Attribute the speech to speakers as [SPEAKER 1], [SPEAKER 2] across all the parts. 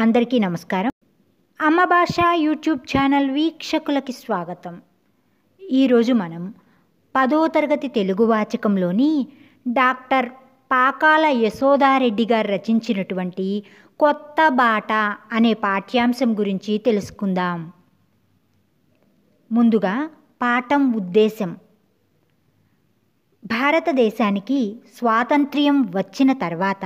[SPEAKER 1] అందరికీ నమస్కారం. అమ్మ భాష యూట్యూబ్ ఛానల్ వీక్షకులకి స్వాగతం. ఈరోజు మనం 10వ తరగతి తెలుగు వాచకంలోని డాక్టర్ పాకాల యశోదారెడ్డి గారు రచించినటువంటి కొత్త బాట అనే పాఠ్యాంశం గురించి తెలుసుకుందాం. ముందుగా పాఠం ఉద్దేశం. భారతదేశానికి స్వాతంత్ర్యం వచ్చిన తర్వాత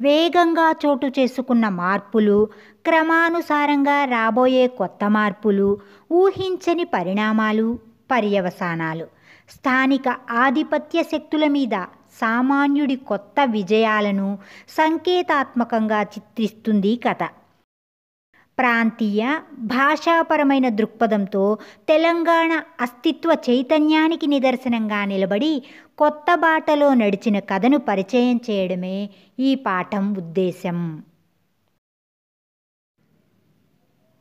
[SPEAKER 1] వేగంగా చోటు చేసుకున్న మార్పులు, క్రమానుసారంగా రాబోయే కొత్త మార్పులు, ఊహించని పరిణామాలు, పర్యవసానాలు, స్థానిక ఆధిపత్య శక్తుల మీద సామాన్యుడి కొత్త విజయాలను సంకేతాత్మకంగా చిత్రిస్తుంది కథ. ప్రాంతీయ భాషాపరమైన దృక్పథంతో తెలంగాణ అస్తిత్వ చైతన్యానికి నిదర్శనంగా నిలబడి కొత్త బాటలో నడిచిన కథను పరిచయం చేయడమే ఈ పాఠం ఉద్దేశం.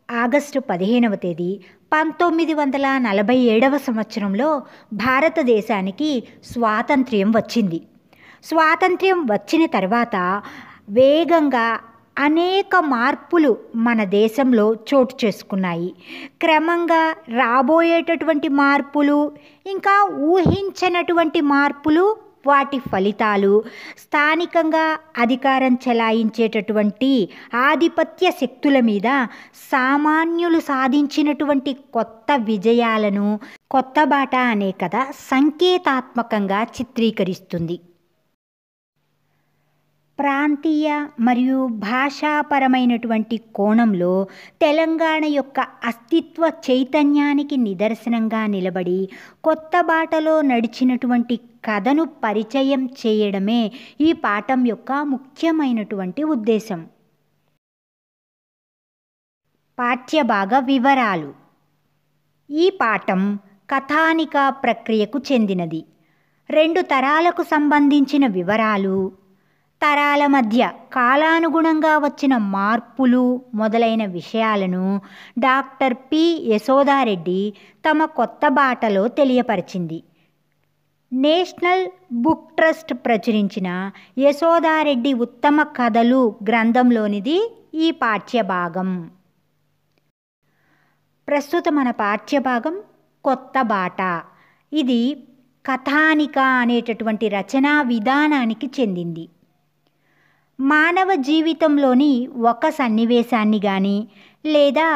[SPEAKER 1] ఆగస్టు 15వ తేదీ 1947వ సంవత్సరంలో భారతదేశానికి స్వాతంత్ర్యం వచ్చింది. స్వాతంత్ర్యం వచ్చిన తర్వాత వేగంగా అనేక మార్పులు మన దేశంలో చోటు చేసుకున్నాయి. క్రమంగా రాబోయేటటువంటి మార్పులు, ఇంకా ఊహించనటువంటి మార్పులు, వాటి ఫలితాలు, స్థానికంగా అధికారం చెలాయించేటటువంటి ఆధిపత్య శక్తుల మీద సామాన్యులు సాధించినటువంటి కొత్త విజయాలను కొత్త బాట అనే కథ సంకేతాత్మకంగా చిత్రీకరిస్తుంది. ప్రాంతీయ మరియు భాషాపరమైనటువంటి కోణంలో తెలంగాణ యొక్క అస్తిత్వ చైతన్యానికి నిదర్శనంగా నిలబడి కొత్త బాటలో నడిచినటువంటి కథను పరిచయం చేయడమే ఈ పాఠం యొక్క ముఖ్యమైనటువంటి ఉద్దేశం. పాఠ్యభాగ వివరాలు. ఈ పాఠం కథానిక ప్రక్రియకు చెందినది. 2 తరాలకు సంబంధించిన వివరాలు, తరాల మధ్య కాలానుగుణంగా వచ్చిన మార్పులు మొదలైన విషయాలను డాక్టర్ పి. యశోదారెడ్డి తమ కొత్త బాటలో తెలియపరిచింది. నేషనల్ బుక్ ట్రస్ట్ ప్రచురించిన యశోదారెడ్డి ఉత్తమ కథలు గ్రంథంలోనిది ఈ పాఠ్యభాగం. ప్రస్తుత మన పాఠ్యభాగం కొత్త బాట. ఇది కథానిక అనేటటువంటి రచనా విధానానికి చెందింది. మానవ జీవితంలోని ఒక సన్నివేశాన్ని కానీ లేదా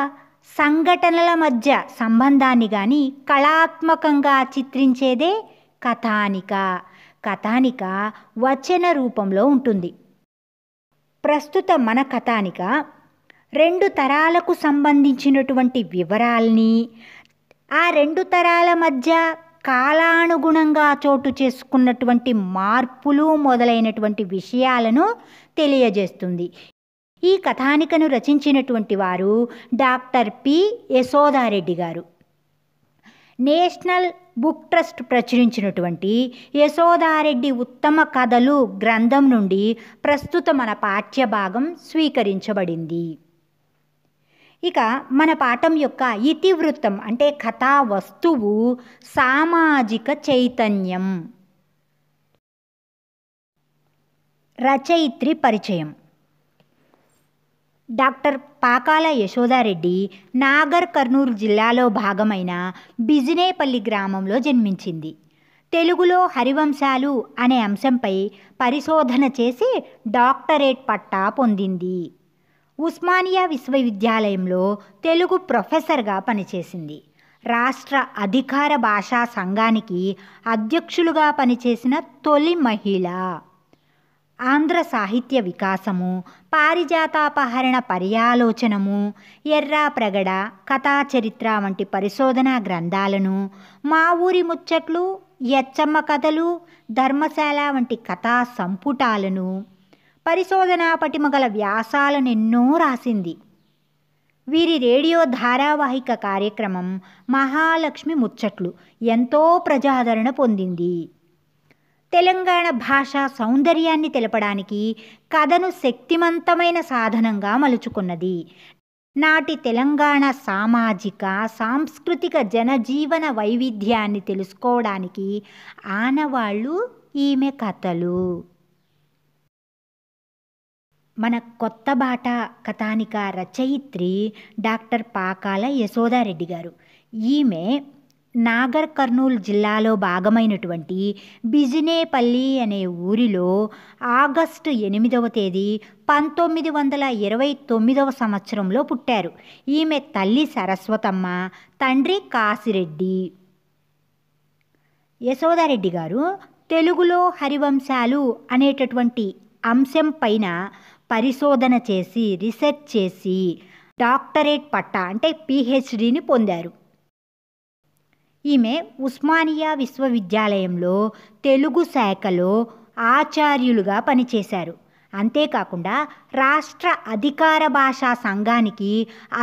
[SPEAKER 1] సంఘటనల మధ్య సంబంధాన్ని కానీ కళాత్మకంగా చిత్రించేదే కథానిక. కథానిక వచన రూపంలో ఉంటుంది. ప్రస్తుత మన కథానిక 2 తరాలకు సంబంధించినటువంటి వివరాల్ని, ఆ 2 తరాల మధ్య కాలానుగుణంగా చోటు చేసుకున్నటువంటి మార్పులు మొదలైనటువంటి విషయాలను తెలియజేస్తుంది. ఈ కథానికను రచించినటువంటి వారు డాక్టర్ పి. యశోదారెడ్డి గారు. నేషనల్ బుక్ ట్రస్ట్ ప్రచురించినటువంటి యశోదారెడ్డి ఉత్తమ కథలు గ్రంథం నుండి ప్రస్తుత మన పాఠ్యభాగం స్వీకరించబడింది. ఇక మన పాఠం యొక్క ఇతివృత్తం అంటే కథా వస్తువు సామాజిక చైతన్యం. రచయిత్రి పరిచయం. డాక్టర్ పాకాల యశోదారెడ్డి నాగర్ కర్నూలు జిల్లాలో భాగమైన బిజినేపల్లి గ్రామంలో జన్మించింది. తెలుగులో హరివంశాలు అనే అంశంపై పరిశోధన చేసి డాక్టరేట్ పట్టా పొందింది. ఉస్మానియా విశ్వవిద్యాలయంలో తెలుగు ప్రొఫెసర్గా పనిచేసింది. రాష్ట్ర అధికార భాషా సంఘానికి అధ్యక్షులుగా పనిచేసిన తొలి మహిళ. ఆంధ్ర సాహిత్య వికాసము, పారిజాతాపహరణ పర్యాలోచనము, ఎర్రాప్రగడ, కథాచరిత్ర వంటి పరిశోధనా గ్రంథాలను, మా ఊరి ముచ్చట్లు, యచ్చమ్మ కథలు, ధర్మశాల వంటి కథా సంపుటాలను, పరిశోధనా పటిమగల వ్యాసాలనెన్నో రాసింది. వీరి రేడియో ధారావాహిక కార్యక్రమం మహాలక్ష్మి ముచ్చట్లు ఎంతో ప్రజాదరణ పొందింది. తెలంగాణ భాషా సౌందర్యాన్ని తెలపడానికి కథను శక్తివంతమైన సాధనంగా మలుచుకున్నది. నాటి తెలంగాణ సామాజిక సాంస్కృతిక జనజీవన వైవిధ్యాన్ని తెలుసుకోవడానికి ఆనవాళ్ళు ఈమె కథలు. మన కొత్త బాట కథానిక రచయిత్రి డాక్టర్ పాకాల యశోదారెడ్డి గారు. ఈమె నాగర్ కర్నూలు జిల్లాలో భాగమైనటువంటి బిజినేపల్లి అనే ఊరిలో ఆగస్టు 8వ తేదీ 1929వ సంవత్సరంలో పుట్టారు. ఈమె తల్లి సరస్వతమ్మ, తండ్రి కాసిరెడ్డి. యశోదారెడ్డి గారు తెలుగులో హరివంశాలు అనేటటువంటి అంశం పైన పరిశోధన చేసి, రీసెర్చ్ చేసి డాక్టరేట్ పట్టా అంటే పిహెచ్డిని పొందారు. ఈమె ఉస్మానియా విశ్వవిద్యాలయంలో తెలుగు శాఖలో ఆచార్యులుగా పనిచేశారు. అంతేకాకుండా రాష్ట్ర అధికార భాషా సంఘానికి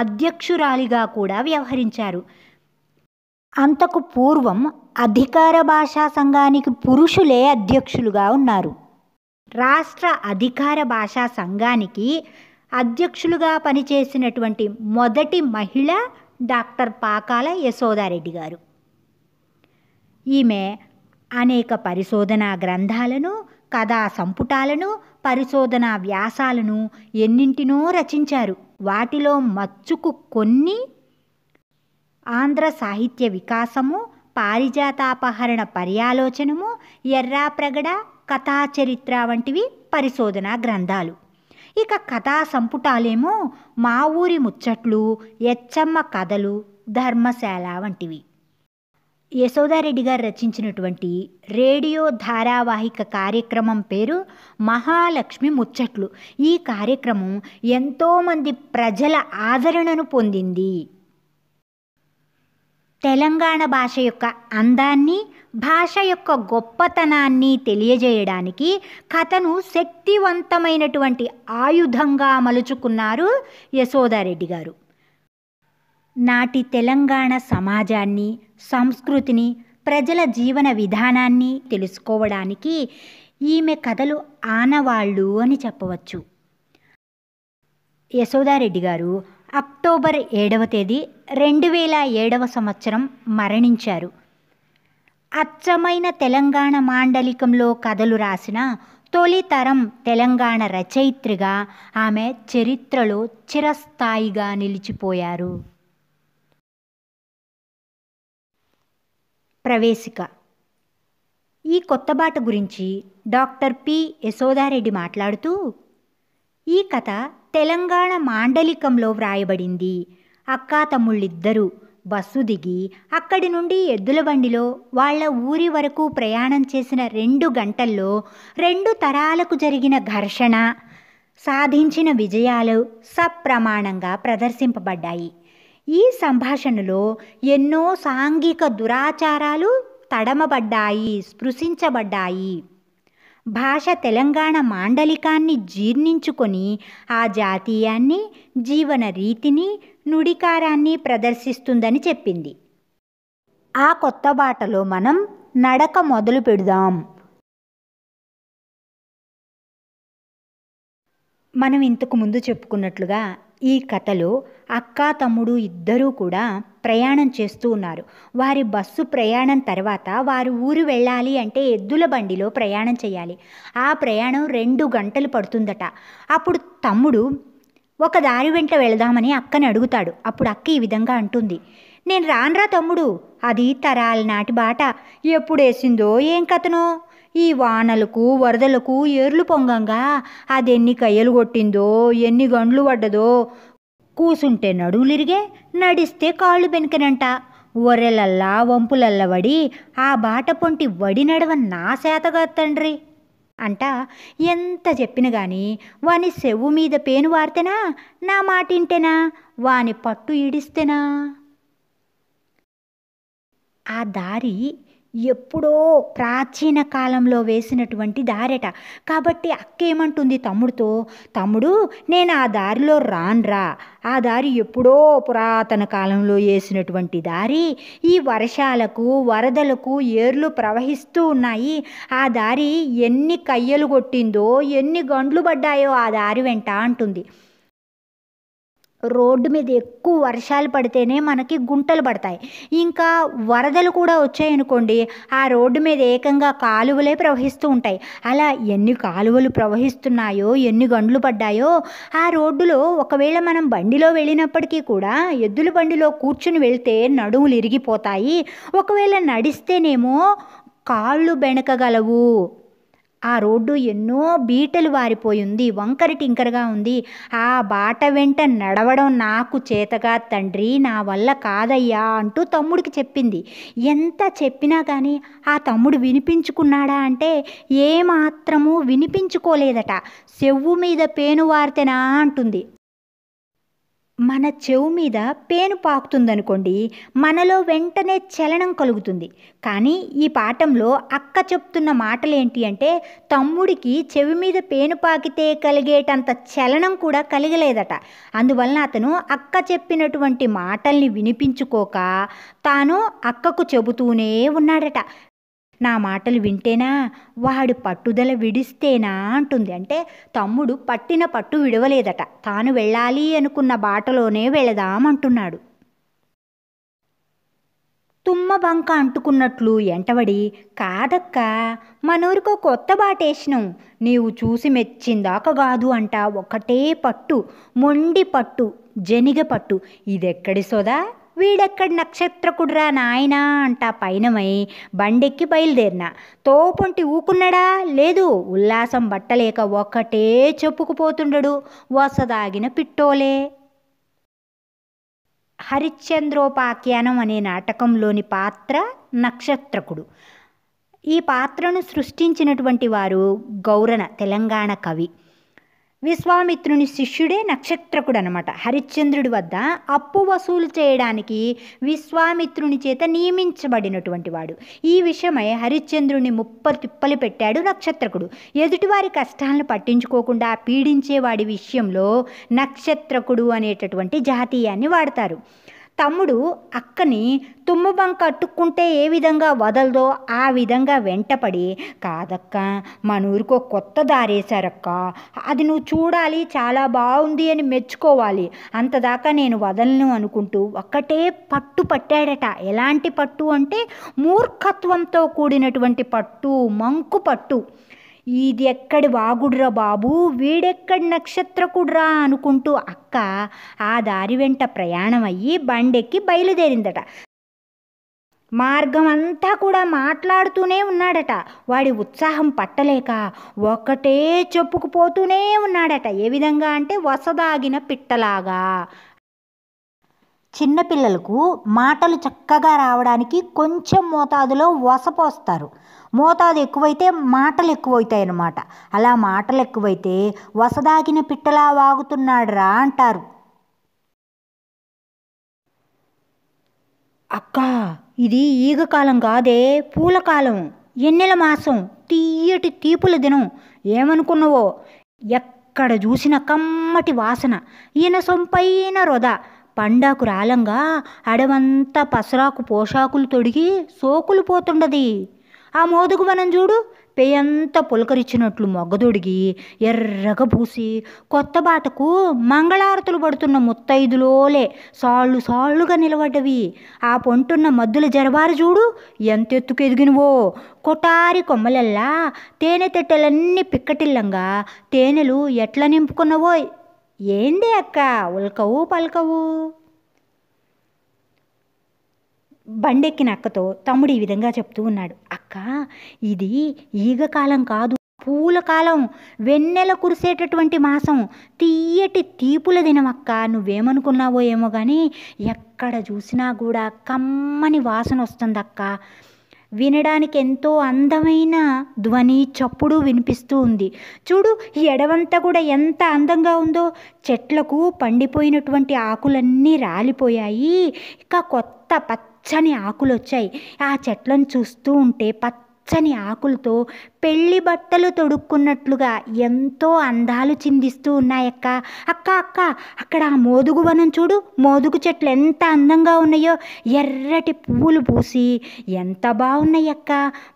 [SPEAKER 1] అధ్యక్షురాలిగా కూడా వ్యవహరించారు. అంతకు పూర్వం అధికార భాషా సంఘానికి పురుషులే అధ్యక్షులుగా ఉన్నారు. రాష్ట్ర అధికార భాషా సంఘానికి అధ్యక్షులుగా పనిచేసినటువంటి మొదటి మహిళ డాక్టర్ పాకాల యశోదారెడ్డి గారు. ఈమె అనేక పరిశోధనా గ్రంథాలను, కథా సంపుటాలను, పరిశోధనా వ్యాసాలను ఎన్నింటినో రచించారు. వాటిలో మచ్చుకు కొన్ని ఆంధ్ర సాహిత్య వికాసము, పారిజాతాపహరణ పర్యాలోచనము, ఎర్రాప్రగడ, కథాచరిత్ర వంటివి పరిశోధనా గ్రంథాలు. ఇక కథా సంపుటాలేమో మా ఊరి ముచ్చట్లు, ఎచ్చమ్మ కథలు, ధర్మశాల వంటివి. యశోదారెడ్డి గారు రచించినటువంటి రేడియో ధారావాహిక కార్యక్రమం పేరు మహాలక్ష్మి ముచ్చట్లు. ఈ కార్యక్రమం ఎంతోమంది ప్రజల ఆదరణను పొందింది. తెలంగాణ భాష యొక్క అందాన్ని, భాష యొక్క గొప్పతనాన్ని తెలియజేయడానికి కథను శక్తివంతమైనటువంటి ఆయుధంగా మలుచుకున్నారు యశోదారెడ్డి గారు. నాటి తెలంగాణ సమాజాన్ని, సంస్కృతిని, ప్రజల జీవన విధానాన్ని తెలుసుకోవడానికి ఈమె కథలు ఆనవాళ్ళు అని చెప్పవచ్చు. యశోదారెడ్డి గారు అక్టోబర్ 7వ తేదీ 2007వ సంవత్సరం మరణించారు. అచ్చమైన తెలంగాణ మాండలికంలో కథలు రాసిన తొలి తరం తెలంగాణ రచయిత్రిగా ఆమె చరిత్రలో చిరస్థాయిగా నిలిచిపోయారు. ప్రవేశిక. ఈ కొత్త బాట గురించి డాక్టర్ పి యశోదారెడ్డి మాట్లాడుతూ, ఈ కథ తెలంగాణ మాండలికంలో వ్రాయబడింది. అక్కా తమ్ముళ్ళిద్దరూ బస్సు దిగి అక్కడి నుండి ఎద్దుల బండిలో వాళ్ళ ఊరి వరకు ప్రయాణం చేసిన 2 గంటల్లో 2 తరాలకు జరిగిన ఘర్షణ, సాధించిన విజయాలు సప్రమాణంగా ప్రదర్శింపబడ్డాయి. ఈ సంభాషణలో ఎన్నో సాంఘిక దురాచారాలు తడమబడ్డాయి, స్పృశించబడ్డాయి. భాష తెలంగాణ మాండలికాన్ని జీర్ణించుకొని ఆ జాతీయాన్ని, జీవన రీతిని, నుడికారాన్ని ప్రదర్శిస్తుందని చెప్పింది. ఆ కొత్త బాటలో మనం నడక మొదలు పెడదాం. మనం ఇంతకు ముందు చెప్పుకున్నట్లుగా ఈ కథలో అక్క తమ్ముడు ఇద్దరూ కూడా ప్రయాణం చేస్తూ ఉన్నారు. వారి బస్సు ప్రయాణం తర్వాత వారు ఊరు వెళ్ళాలి అంటే ఎద్దుల బండిలో ప్రయాణం చేయాలి. ఆ ప్రయాణం 2 గంటలు పడుతుందట. అప్పుడు తమ్ముడు ఒక దారి వెంట వెళదామని అక్కని అడుగుతాడు. అప్పుడు అక్క ఈ విధంగా అంటుంది, నేను రాన్రా తమ్ముడు, అది తరాల నాటి బాట, ఎప్పుడేసిందో ఏం కథనో, ఈ వానలకు వరదలకు ఏర్లు పొంగంగా అదెన్ని కయ్యలు కొట్టిందో, ఎన్ని గండ్లు పడ్డదో, కూసుంటే నడువులిరిగే, నడిస్తే కాళ్ళు బెనికనంట, ఒర్రెలల్లా వంపులల్ల వడి ఆ బాట పొంటి వడి నడవ నా శాతగా తండ్రి అంట. ఎంత చెప్పిన గాని వాని సెవ్వు మీద పేను వార్తేనా, నా మాటింటేనా, వాని పట్టు ఇడిస్తేనా. ఆ దారి ఎప్పుడో ప్రాచీన కాలంలో వేసినటువంటి దారట. కాబట్టి అక్క ఏమంటుంది తమ్ముడితో, తమ్ముడు నేను ఆ దారిలో రాన్రా, ఆ దారి ఎప్పుడో పురాతన కాలంలో వేసినటువంటి దారి, ఈ వర్షాలకు వరదలకు ఏర్లు ప్రవహిస్తూ ఉన్నాయి, ఆ దారి ఎన్ని కయ్యలు కొట్టిందో, ఎన్ని గండ్లు పడ్డాయో ఆ దారి వెంట అంటుంది. రోడ్డు మీద ఎక్కువ వర్షాలు పడితేనే మనకి గుంటలు పడతాయి. ఇంకా వరదలు కూడా వచ్చాయనుకోండి, ఆ రోడ్డు మీద ఏకంగా కాలువలే ప్రవహిస్తూ ఉంటాయి. అలా ఎన్ని కాలువలు ప్రవహిస్తున్నాయో, ఎన్ని గండ్లు పడ్డాయో ఆ రోడ్డులో ఒకవేళ మనం బండిలో వెళ్ళినప్పటికీ కూడా ఎద్దుల బండిలో కూర్చుని వెళ్తే నడుములు ఇరిగిపోతాయి. ఒకవేళ నడిస్తేనేమో కాళ్ళు బెణకగలవు. ఆ రోడ్డు ఎన్నో బీటలు వారిపోయింది, వంకర టింకరగా ఉంది. ఆ బాట వెంట నడవడం నాకు చేతగా తండ్రి, నా వల్ల కాదయ్యా అంటూ తమ్ముడికి చెప్పింది. ఎంత చెప్పినా కానీ ఆ తమ్ముడు వినిపించుకున్నాడా అంటే ఏమాత్రము వినిపించుకోలేదట. చెవు మీద పేను వార్తెనా అంటుంది. మన చెవు మీద పేను పాకుతుందనుకోండి, మనలో వెంటనే చలనం కలుగుతుంది. కానీ ఈ పాఠంలో అక్క చెప్తున్న మాటలు ఏంటి అంటే, తమ్ముడికి చెవి మీద పేను పాకితే కలిగేటంత చలనం కూడా కలిగలేదట. అందువలన అతను అక్క చెప్పినటువంటి మాటల్ని వినిపించుకోక తాను అక్కకు చెబుతూనే ఉన్నాడట. నా మాటలు వింటేనా, వాడు పట్టుదల విడిస్తేనా అంటుంది. అంటే తమ్ముడు పట్టిన పట్టు విడవలేదట. తాను వెళ్ళాలి అనుకున్న బాటలోనే వెళదామంటున్నాడు. తుమ్మ బంక అంటుకున్నట్లు ఎంటబడి, కాదక్క, మనూరికో కొత్త బాటేసినాం, నీవు చూసి మెచ్చిందాక కాదు అంట. ఒకటే పట్టు, మొండి పట్టు, జనిగ పట్టు. ఇదెక్కడి సోదా, వీడెక్కడి నక్షత్రకుడురా నాయనా అంట పైనమై బండెక్కి బయలుదేరిన. తోపొంటి ఊకున్నాడా లేదు, ఉల్లాసం బట్టలేక ఒక్కటే చెప్పుకుపోతుండడు, వసదాగిన పిట్టోలే. హరిశ్చంద్రోపాఖ్యానం అనే నాటకంలోని పాత్ర నక్షత్రకుడు. ఈ పాత్రను సృష్టించినటువంటి వారు గౌరన, తెలంగాణ కవి. విశ్వామిత్రుని శిష్యుడే నక్షత్రకుడు అనమాట. హరిశ్చంద్రుడి వద్ద అప్పు వసూలు చేయడానికి విశ్వామిత్రుని చేత నియమించబడినటువంటి వాడు. ఈ విషయమై హరిశ్చంద్రుని తిప్పలు పెట్టాడు నక్షత్రకుడు. ఎదుటివారి కష్టాలను పట్టించుకోకుండా పీడించేవాడి విషయంలో నక్షత్రకుడు అనేటటువంటి జాతీయాన్ని వాడతారు. తమ్ముడు అక్కని తుమ్మబంక అట్టుకుంటే ఏ విధంగా వదలదో ఆ విధంగా వెంటపడి, కాదక్క, మన ఊరికో కొత్త దారేశారక్క, అది నువ్వు చూడాలి, చాలా బాగుంది అని మెచ్చుకోవాలి, అంతదాకా నేను వదలను అనుకుంటూ ఒక్కటే పట్టు పట్టాడట. ఎలాంటి పట్టు అంటే మూర్ఖత్వంతో కూడినటువంటి పట్టు, మంకు పట్టు. ఇది ఎక్కడి వాగుడురా బాబు, వీడెక్కడి నక్షత్రకుడురా అనుకుంటూ అక్క ఆ దారి వెంట ప్రయాణం అయ్యి బండెక్కి బయలుదేరిందట. మార్గం అంతా కూడా మాట్లాడుతూనే ఉన్నాడట. వాడి ఉత్సాహం పట్టలేక ఒకటే చెప్పుకుపోతూనే ఉన్నాడట. ఏ విధంగా అంటే వసదాగిన పిట్టలాగా. చిన్నపిల్లలకు మాటలు చక్కగా రావడానికి కొంచెం మోతాదులో వసపోస్తారు. మోతాదు ఎక్కువైతే మాటలు ఎక్కువవుతాయి అన్నమాట. అలా మాటలు ఎక్కువైతే వసదాగిన పిట్టలా వాగుతున్నాడురా అంటారు. అక్క, ఇది ఈగకాలం కాదే, పూలకాలం, ఎన్నెల మాసం, తీయటి తీపుల దినం. ఏమనుకున్నావో, ఎక్కడ చూసిన కమ్మటి వాసన, ఈయన సొంపైన రొద, పండాకు రాలంగా అడవంతా పసరాకు పోషాకులు తొడిగి సోకులు పోతుండది. ఆ మోదుగు వనం చూడు, పేయంతా పులకరిచ్చినట్లు మొగ్గదొడిగి ఎర్రగా పూసి కొత్త బాటకు మంగళారతులు పడుతున్న ముత్తైదులోలే సాళ్ళు సాళ్ళుగా నిలబడ్డవి. ఆ పొంటున్న మద్దుల జరబారు చూడు, ఎంతెత్తుకు ఎదిగినవో. కొటారి కొమ్మలల్లా తేనె తెట్టెలన్నీ పిక్కటిల్లంగా తేనెలు ఎట్లా నింపుకున్నవో. ఏందే అక్క, ఉల్కవు పలకవు. బండెక్కిన అక్కతో తమ్ముడు ఈ విధంగా చెప్తూ ఉన్నాడు. అక్క, ఇది ఈగకాలం కాదు, పూలకాలం, వెన్నెల కురిసేటటువంటి మాసం, తీయటి తీపుల దినం అక్క. నువ్వేమనుకున్నావో ఏమో కానీ ఎక్కడ చూసినా కూడా కమ్మని వాసన వస్తుంది అక్క. వినడానికి ఎంతో అందమైన ధ్వని, చప్పుడు వినిపిస్తూ ఉంది. చూడు, ఈ ఎడవంతా కూడా ఎంత అందంగా ఉందో. చెట్లకు పండిపోయినటువంటి ఆకులన్నీ రాలిపోయాయి, ఇక కొత్త పచ్చని ఆకులు వచ్చాయి. ఆ చెట్లను చూస్తూ ఉంటే పచ్చని ఆకులతో పెళ్లి బట్టలు తొడుక్కున్నట్లుగా ఎంతో అందాలు చిందిస్తూ ఉన్నాయక్క. అక్క అక్క, అక్కడ ఆ మోదుగు వనం చూడు, మోదుగు చెట్లు ఎంత అందంగా ఉన్నాయో, ఎర్రటి పువ్వులు పూసి ఎంత బాగున్నాయక్క.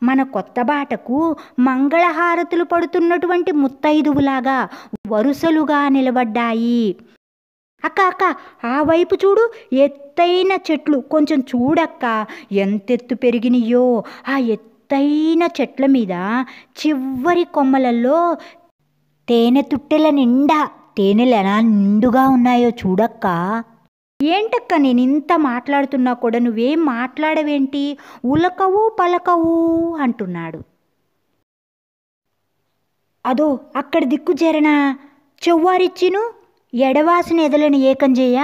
[SPEAKER 1] మన కొత్త బాటకు మంగళహారతులు పడుతున్నటువంటి ముత్తైదువులాగా వరుసలుగా నిలబడ్డాయి. అక్క అక్క ఆ వైపు చూడు, ఎత్తైన చెట్లు కొంచెం చూడక్క, ఎంతెత్తు పెరిగినాయో. ఆ ఎత్తైన చెట్ల మీద చివరి కొమ్మలలో తేనె తుట్టెల నిండా తేనెలు ఎలా నిండుగా ఉన్నాయో చూడక్క. ఏంటక్క నేను ఇంత మాట్లాడుతున్నా కూడా నువ్వేం మాట్లాడవేంటి, ఉలకవు పలకవు అంటున్నాడు. అదో అక్కడ దిక్కు చేరన చెవ్వారిచ్చిను ఎడవాసిన ఎదలని ఏకంజేయ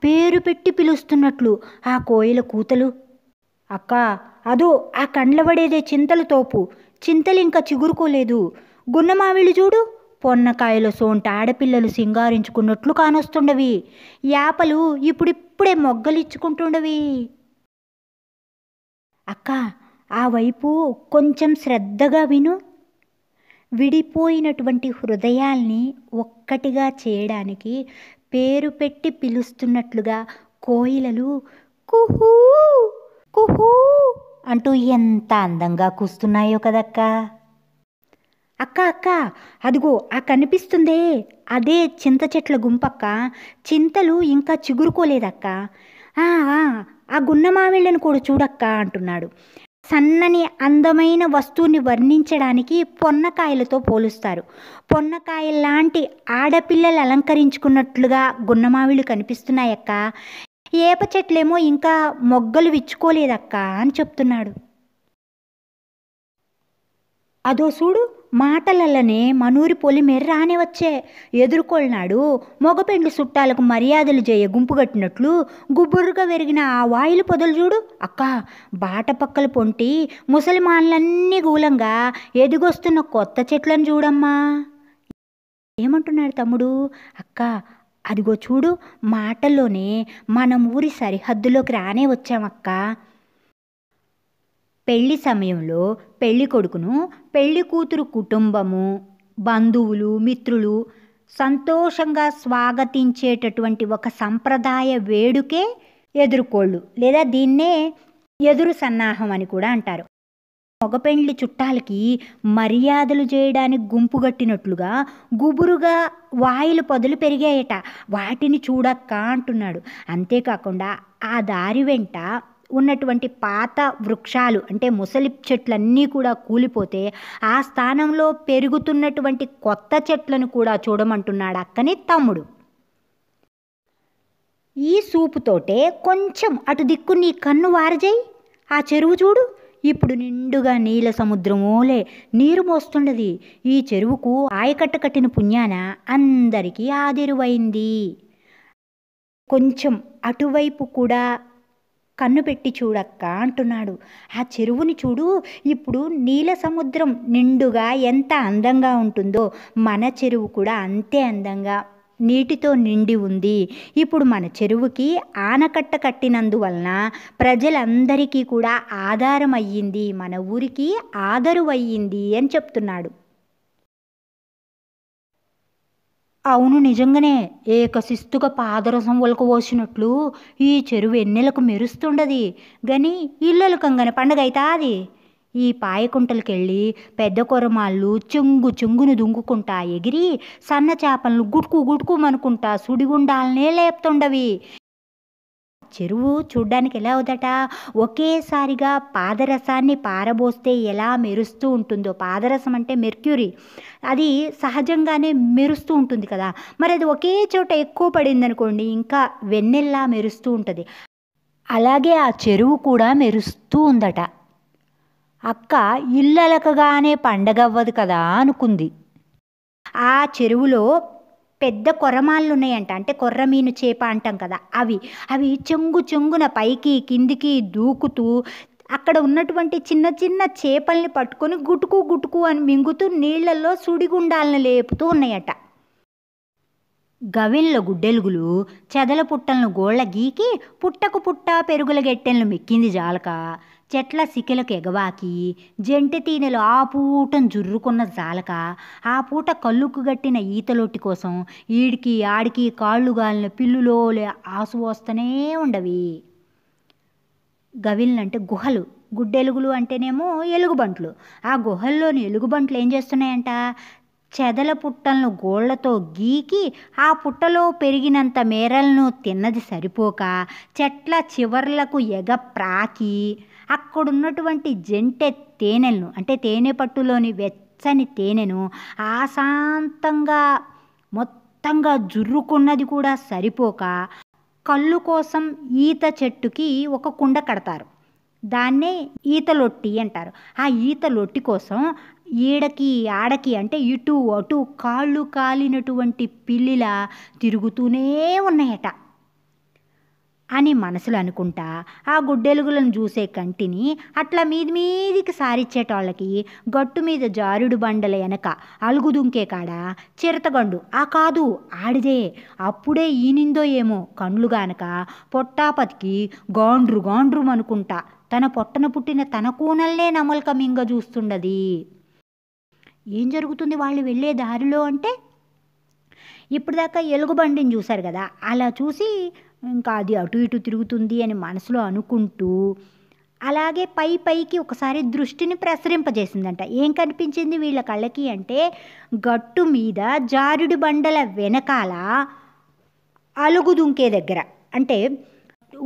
[SPEAKER 1] పేరు పెట్టి పిలుస్తున్నట్లు ఆ కోయిల కూతలు. అక్క అదో ఆ కండ్లబడేదే చింతల తోపు, చింతలు ఇంకా చిగురుకోలేదు. గున్నమావిళ్ళు చూడు, పొన్నకాయల సోంట ఆడపిల్లలు సింగారించుకున్నట్లు కానొస్తుండవి. యాపలు ఇప్పుడిప్పుడే మొగ్గలిచ్చుకుంటుండవి. అక్క ఆ వైపు కొంచెం శ్రద్ధగా విను. విడిపోయినటువంటి హృదయాల్ని ఒక్కటిగా చేయడానికి పేరు పెట్టి పిలుస్తున్నట్లుగా కోయిలలు కుహూ కుహూ అంటూ ఎంత అందంగా కూస్తున్నాయో కదక్క. అక్క అక్క అదిగో ఆ కనిపిస్తుందే అదే చింత చెట్ల గుంపక్క, చింతలు ఇంకా చిగురుకోలేదక్క. ఆ గున్నమావిళ్ళను కూడా చూడక్క అంటున్నాడు. సన్నని అందమైన వస్తువుని వర్ణించడానికి పొన్నకాయలతో పోలుస్తారు. పొన్నకాయల్లాంటి ఆడపిల్లలు అలంకరించుకున్నట్లుగా గున్నమావిళ్ళు కనిపిస్తున్నాయక్క. ఏప చెట్లేమో ఇంకా మొగ్గలు విచ్చుకోలేదక్క అని చెప్తున్నాడు. అదో చూడు, మాటలల్లనే మనూరి పొలి మెర్రానే వచ్చే. ఎదుర్కొన్నాడు మగపెండ్లి చుట్టాలకు మర్యాదలు చేయ గుంపుగట్టినట్లు గుబురుగా వెరిగిన ఆ వాయిలు పొదలు చూడు అక్క. బాట పక్కల పొంటి ముసలిమాన్లన్నీ గూలంగా ఎదిగొస్తున్న కొత్త చెట్లను చూడమ్మా. ఏమంటున్నాడు తమ్ముడు? అక్క అదిగో చూడు, మాటల్లోనే మనం ఊరి సరిహద్దులోకి రానే వచ్చామక్క. పెళ్లి సమయంలో పెళ్లి కొడుకును పెళ్లి కూతురు కుటుంబము బంధువులు మిత్రులు సంతోషంగా స్వాగతించేటటువంటి ఒక సంప్రదాయ వేడుకే ఎదుర్కోళ్ళు, లేదా దీన్నే ఎదురు సన్నాహం అని కూడా అంటారు. మగపెండ్లి చుట్టాలకి మర్యాదలు చేయడానికి గుంపుగట్టినట్లుగా గుబురుగా వాయిల పొదలు పెరిగాయట. వాటిని చూడక్క అంటున్నాడు. అంతేకాకుండా ఆ దారి వెంట ఉన్నటువంటి పాత వృక్షాలు అంటే ముసలి చెట్లన్నీ కూడా కూలిపోతే ఆ స్థానంలో పెరుగుతున్నటువంటి కొత్త చెట్లను కూడా చూడమంటున్నాడు అక్కని తమ్ముడు. ఈ సూపుతోటే కొంచెం అటు దిక్కు నీ కన్ను వారజేయి, ఆ చెరువు చూడు, ఇప్పుడు నిండుగా నీల సముద్రమోలే నీరు మోస్తుండది. ఈ చెరువుకు ఆయకట్ట కట్టిన పుణ్యాన అందరికీ ఆదిరువైంది. కొంచెం అటువైపు కూడా కన్ను పెట్టి చూడక్క అంటున్నాడు. ఆ చెరువుని చూడు, ఇప్పుడు నీల సముద్రం నిండుగా ఎంత అందంగా ఉంటుందో మన చెరువు కూడా అంతే అందంగా నీటితో నిండి ఉంది. ఇప్పుడు మన చెరువుకి ఆనకట్ట కట్టినందువలన ప్రజలందరికీ కూడా ఆధారం అయ్యింది, మన ఊరికి ఆదరువయ్యింది అని చెప్తున్నాడు. అవును నిజంగానే, ఏకశిస్తుగా పాదరసం ఒలక పోసినట్లు ఈ చెరువు ఎన్నెలకు మెరుస్తుండది. గని ఇళ్ళలు కంగన పండగ అవుతాది. ఈ పాయకుంటలకెళ్ళి పెద్ద కొరమాళ్ళు చెంగు చెంగును దుంకుకుంటా ఎగిరి సన్న చేపలను గుటుకు గుటుకుమనుకుంటా సుడిగుండాలనే లేపుతుండవి. చెరువు చూడ్డానికి ఎలా అవుదట, ఒకేసారిగా పాదరసాన్ని పారబోస్తే ఎలా మెరుస్తూ ఉంటుందో. పాదరసం అంటే మెర్క్యూరీ, అది సహజంగానే మెరుస్తూ ఉంటుంది కదా. మరి అది ఒకే చోట ఎక్కువ పడింది అనుకోండి, ఇంకా వెన్నెల్లా మెరుస్తూ ఉంటుంది. అలాగే ఆ చెరువు కూడా మెరుస్తూ ఉందట. అక్క ఇల్లలకగానే పండగవ్వదు కదా అనుకుంది. ఆ చెరువులో పెద్ద కొర్రమాళ్ళు ఉన్నాయంట, అంటే కొర్రమీను చేప అంటాం కదా, అవి చెంగు చెంగున పైకి కిందికి దూకుతూ అక్కడ ఉన్నటువంటి చిన్న చిన్న చేపల్ని పట్టుకొని గుటుకు గుటుకు అని మింగుతూ నీళ్లలో సుడిగుండాలను లేపుతూ ఉన్నాయట. గవిన్ల గుడ్డెలుగులు చెదల పుట్టలను గోళ్ల గీకి పుట్టకు పుట్ట పెరుగుల గెట్టెలను మెక్కింది జాలక, చెట్ల సికెలకు ఎగవాకి జంటె తీనెలు ఆ పూటం జుర్రుకున్న జాలక, ఆ పూట కళ్ళుకు గట్టిన ఈతలొట్టి కోసం ఈడికి ఆడికి కాళ్ళు గాలిన పిల్లులోలే ఆసు వస్తూనే ఉండవి. గవిన్లంటే గుహలు, గుడ్డెలుగులు అంటేనేమో ఎలుగుబంట్లు. ఆ గుహల్లోని ఎలుగుబంట్లు ఏం చేస్తున్నాయంట, చెదల పుట్టలను గోళ్లతో గీకి ఆ పుట్టలో పెరిగినంత మేరలను తిన్నది సరిపోక చెట్ల చివర్లకు ఎగప్రాకి అక్కడున్నటువంటి జంటె తేనెలను అంటే తేనె పట్టులోని వెచ్చని తేనెను ఆశాంతంగా మొత్తంగా జుర్రుకున్నది కూడా సరిపోక కళ్ళు కోసం ఈత చెట్టుకి ఒక కుండ కడతారు. దాన్నే ఈతలొట్టి అంటారు. ఆ ఈతలొట్టి కోసం ఈడకి ఆడకి అంటే ఇటు అటు కాళ్ళు కాలినటువంటి పిల్లిలా తిరుగుతూనే ఉన్నాయట అని మనసులో అనుకుంటా ఆ గుడ్డెలుగులను చూసే కంటిని అట్లా మీది మీదికి సారిచ్చేటోళ్ళకి గట్టు మీద జారుడు బండల వెనక అలుగు దుంకే కాడ చిరతగండు ఆ కాదు ఆడిదే అప్పుడే ఈనిందో ఏమో కండ్లు గానక పొట్టాపతికి గాండ్రు గాండ్రు అనుకుంటా తన పొట్టన పుట్టిన తన కూనల్నే నమల్క మింగ చూస్తుండది. ఏం జరుగుతుంది వాళ్ళు వెళ్ళే దారిలో అంటే ఇప్పుడు దాకా ఎలుగుబండిని చూశారు కదా, అలా చూసి ఇంకా అది అటు ఇటు తిరుగుతుంది అని మనసులో అనుకుంటూ అలాగే పైకి ఒకసారి దృష్టిని ప్రసరింపజేసిందంట. ఏం కనిపించింది వీళ్ళ కళ్ళకి అంటే గట్టు మీద జారుడు బండల వెనకాల అలుగు దుంకే దగ్గర అంటే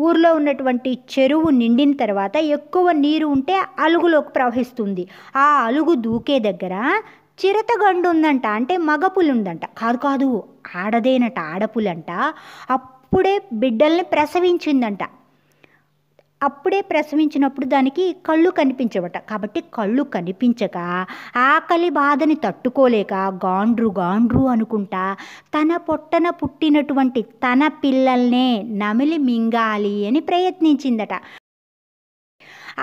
[SPEAKER 1] ఊర్లో ఉన్నటువంటి చెరువు నిండిన తర్వాత ఎక్కువ నీరు ఉంటే అలుగులోకి ప్రవహిస్తుంది. ఆ అలుగు దూకే దగ్గర చిరతగండు ఉందంట, అంటే మగపులి ఉందంట. కాదు ఆడదేనట, ఆడపులంట. అప్పుడే బిడ్డల్ని ప్రసవించిందంట. అప్పుడే ప్రసవించినప్పుడు దానికి కళ్ళు కనిపించవట. కాబట్టి కళ్ళు కనిపించక ఆకలి బాధని తట్టుకోలేక గాండ్రు గాండ్రు అనుకుంటా తన పొట్టన పుట్టినటువంటి తన పిల్లల్నే నమిలి మింగాలి అని ప్రయత్నించిందట.